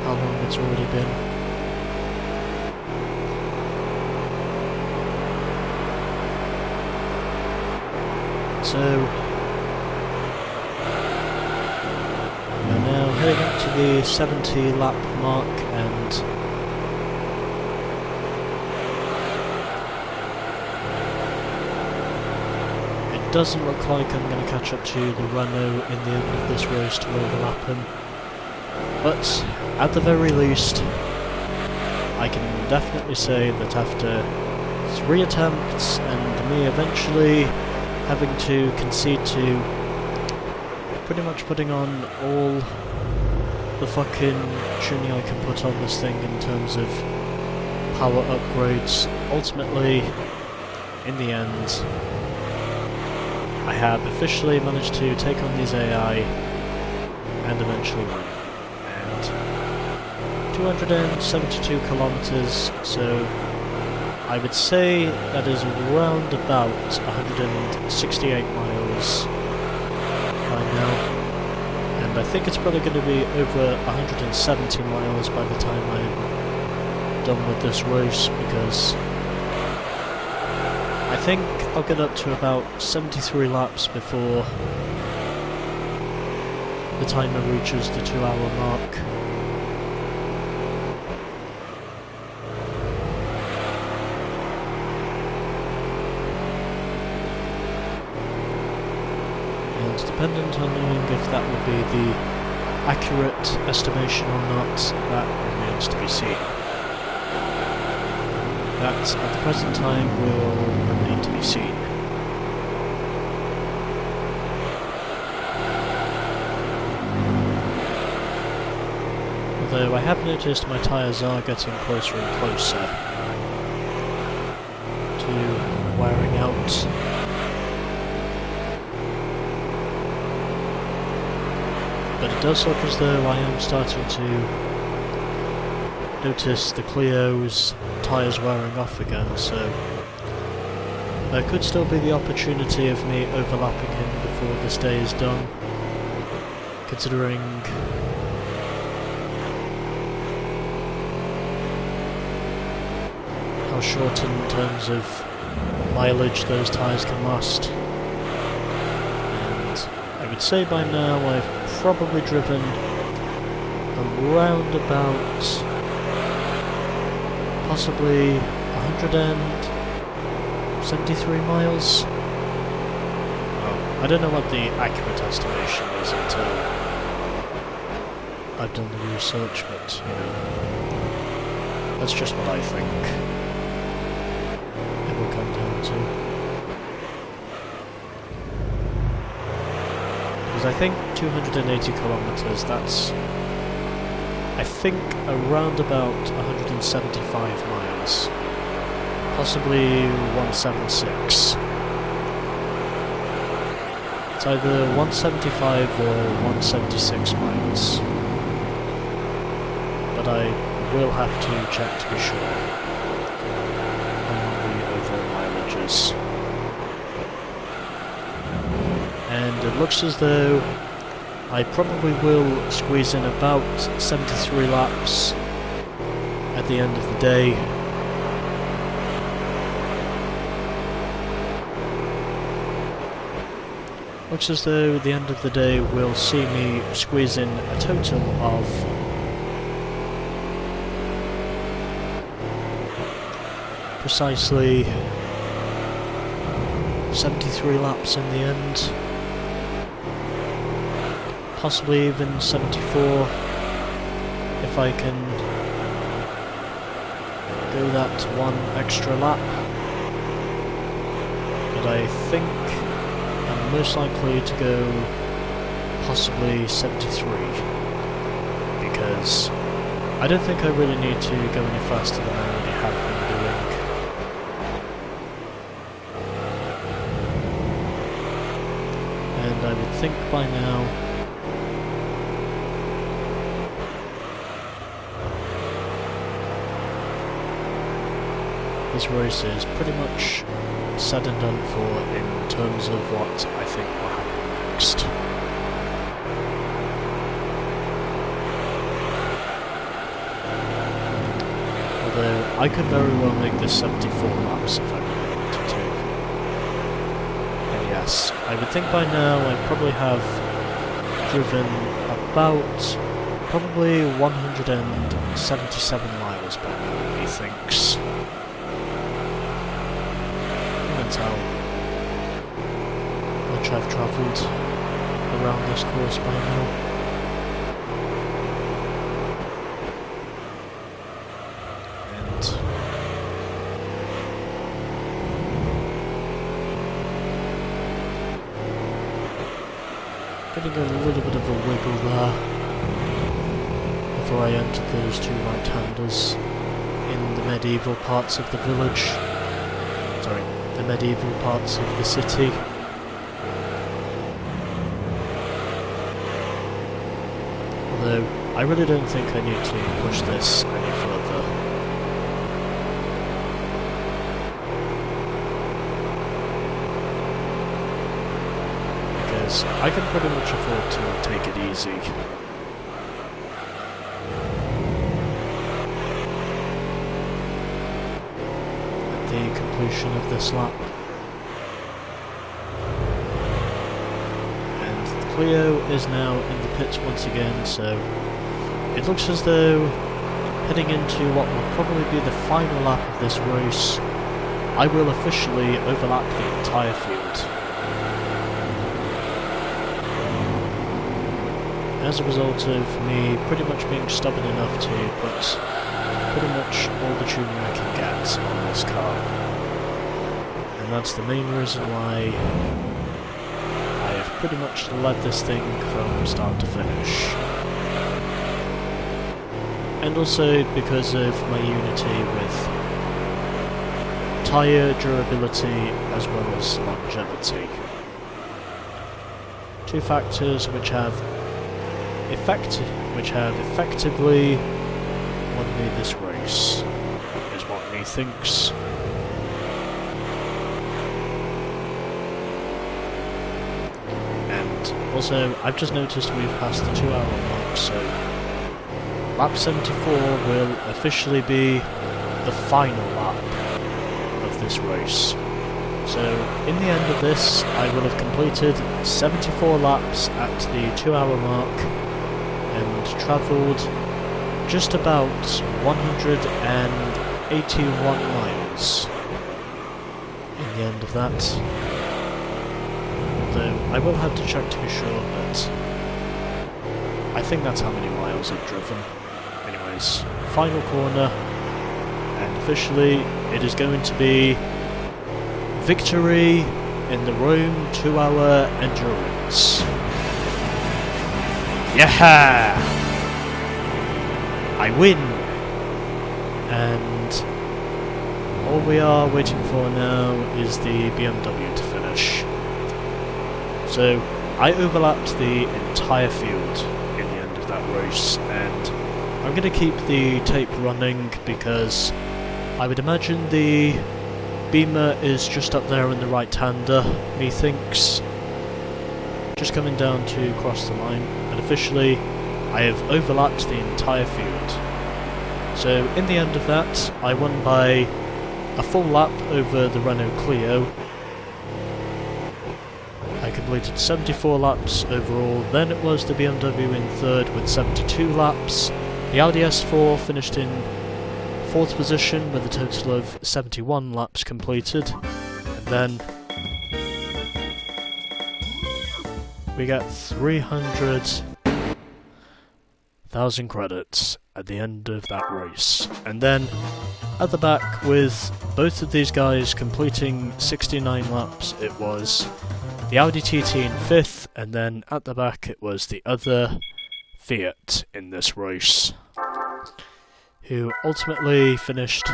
how long it's already been. So heading up to the 70 lap mark, and it doesn't look like I'm going to catch up to the Renault in the end of this race to overlap him, but at the very least I can definitely say that after 3 attempts and me eventually having to concede to pretty much putting on all the fucking tuning I can put on this thing in terms of power upgrades, ultimately, in the end, I have officially managed to take on these AI and eventually win. And 272 kilometers, so I would say that is around about 168 miles by now. And I think it's probably going to be over 170 miles by the time I'm done with this race, because I think I'll get up to about 73 laps before the timer reaches the 2-hour mark. Dependent on knowing if that would be the accurate estimation or not, that remains to be seen. That, at the present time, will remain to be seen. Although I have noticed my tyres are getting closer and closer to wearing out. But it does look as though I am starting to notice the Clio's tyres wearing off again, so there could still be the opportunity of me overlapping him before this day is done, considering how short in terms of mileage those tyres can last. would say by now I've probably driven around about possibly 173 miles. I don't know what the accurate estimation is until I've done the research, but, you know, that's just what I think it will come down to. Because I think 280 kilometers, that's, I think, around about 175 miles. Possibly 176. It's either 175 or 176 miles. But I will have to check to be sure on the overall mileages. And it looks as though I probably will squeeze in about 73 laps at the end of the day. Looks as though the end of the day will see me squeeze in a total of precisely 73 laps in the end. Possibly even 74 if I can go that one extra lap. But I think I'm most likely to go possibly 73, because I don't think I really need to go any faster than I already have been doing. And I would think by now this race is pretty much said and done for in terms of what I think will happen next. Although I could very well make this 74 laps if I really wanted to. And yes, I would think by now I probably have driven about probably 177 miles by now, he thinks. That's how much I've travelled around this course by now. And getting a little bit of a wiggle there before I entered those two right-handers in the medieval parts of the village. Sorry, the medieval parts of the city. Although, I really don't think I need to push this any further. Because I can pretty much afford to take it easy. The completion of this lap. And Cleo is now in the pits once again, so it looks as though heading into what will probably be the final lap of this race, I will officially overlap the entire field. As a result of me pretty much being stubborn enough to put pretty much all the tuning I can get on this car. And that's the main reason why I have pretty much led this thing from start to finish. And also because of my unity with tyre durability as well as longevity. Two factors which have effectively won me this race, is what me thinks. And also, I've just noticed we've passed the 2 hour mark, so lap 74 will officially be the final lap of this race. So, in the end of this, I will have completed 74 laps at the 2-hour mark and travelled just about 181 miles in the end of that. Although, I will have to check to be sure, but I think that's how many miles I've driven. Anyways, final corner, and officially it is going to be victory in the Rome 2-hour endurance. Yeah! I win! And all we are waiting for now is the BMW to finish. So, I overlapped the entire field in the end of that race, and I'm going to keep the tape running because I would imagine the Beamer is just up there in the right-hander, methinks. Just coming down to cross the line, and officially I have overlapped the entire field. So in the end of that, I won by a full lap over the Renault Clio. I completed 74 laps overall, then it was the BMW in third with 72 laps. The Audi S4 finished in 4th position with a total of 71 laps completed, and then we get 300,000 credits at the end of that race. And then at the back, with both of these guys completing 69 laps, it was the Audi TT in 5th, and then at the back it was the other Fiat in this race, who ultimately finished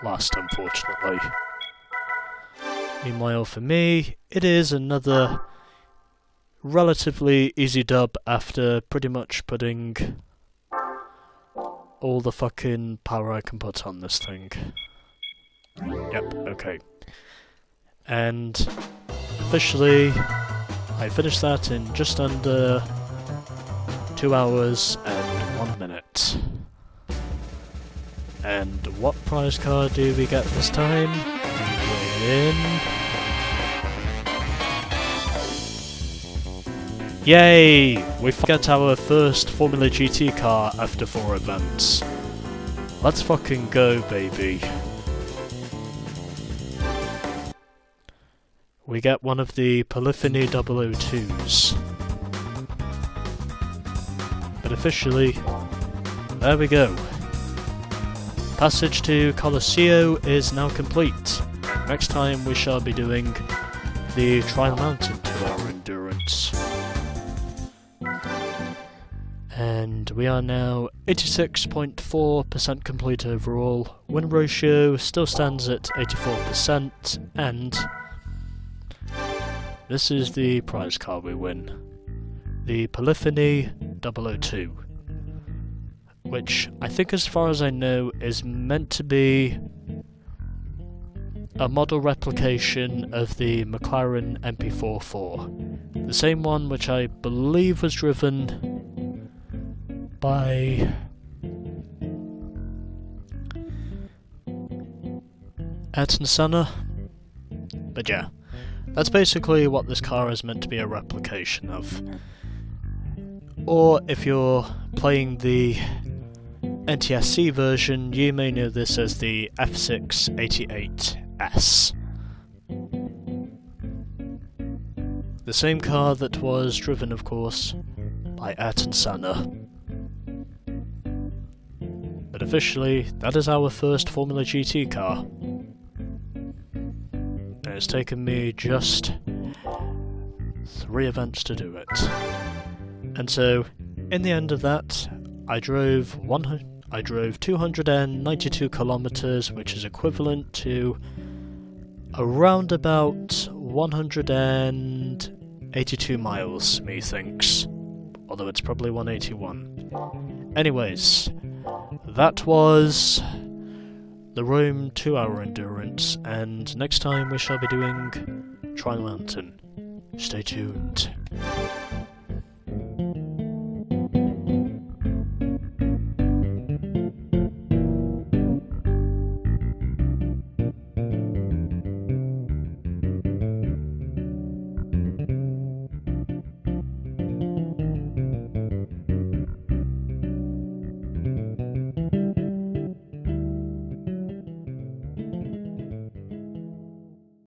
last, unfortunately. Meanwhile for me, it is another relatively easy dub after pretty much putting all the fucking power I can put on this thing. Yep, okay. And officially, I finished that in just under 2 hours and 1 minute. And what prize card do we get this time? We win... Yay! We get our first Formula GT car after 4 events. Let's fucking go, baby. We get one of the Polyphony 002s. But officially, there we go. Passage to Colosseo is now complete. Next time we shall be doing the Trial Mountain 2-hour endurance. And we are now 86.4% complete overall. Win ratio still stands at 84%, and this is the prize car we win. The Polyphony 002. Which, I think as far as I know, is meant to be a model replication of the McLaren MP44. The same one which I believe was driven by Ayrton Senna. But yeah, that's basically what this car is meant to be a replication of. Or if you're playing the NTSC version, you may know this as the F688S. The same car that was driven, of course, by Ayrton Senna. But officially, that is our first Formula GT car. And it's taken me just 3 events to do it. And so, in the end of that, I drove 292 kilometers, which is equivalent to around about 182 miles, methinks. Although it's probably 181. Anyways, that was the Rome 2-hour endurance, and next time we shall be doing Trial Mountain. Stay tuned.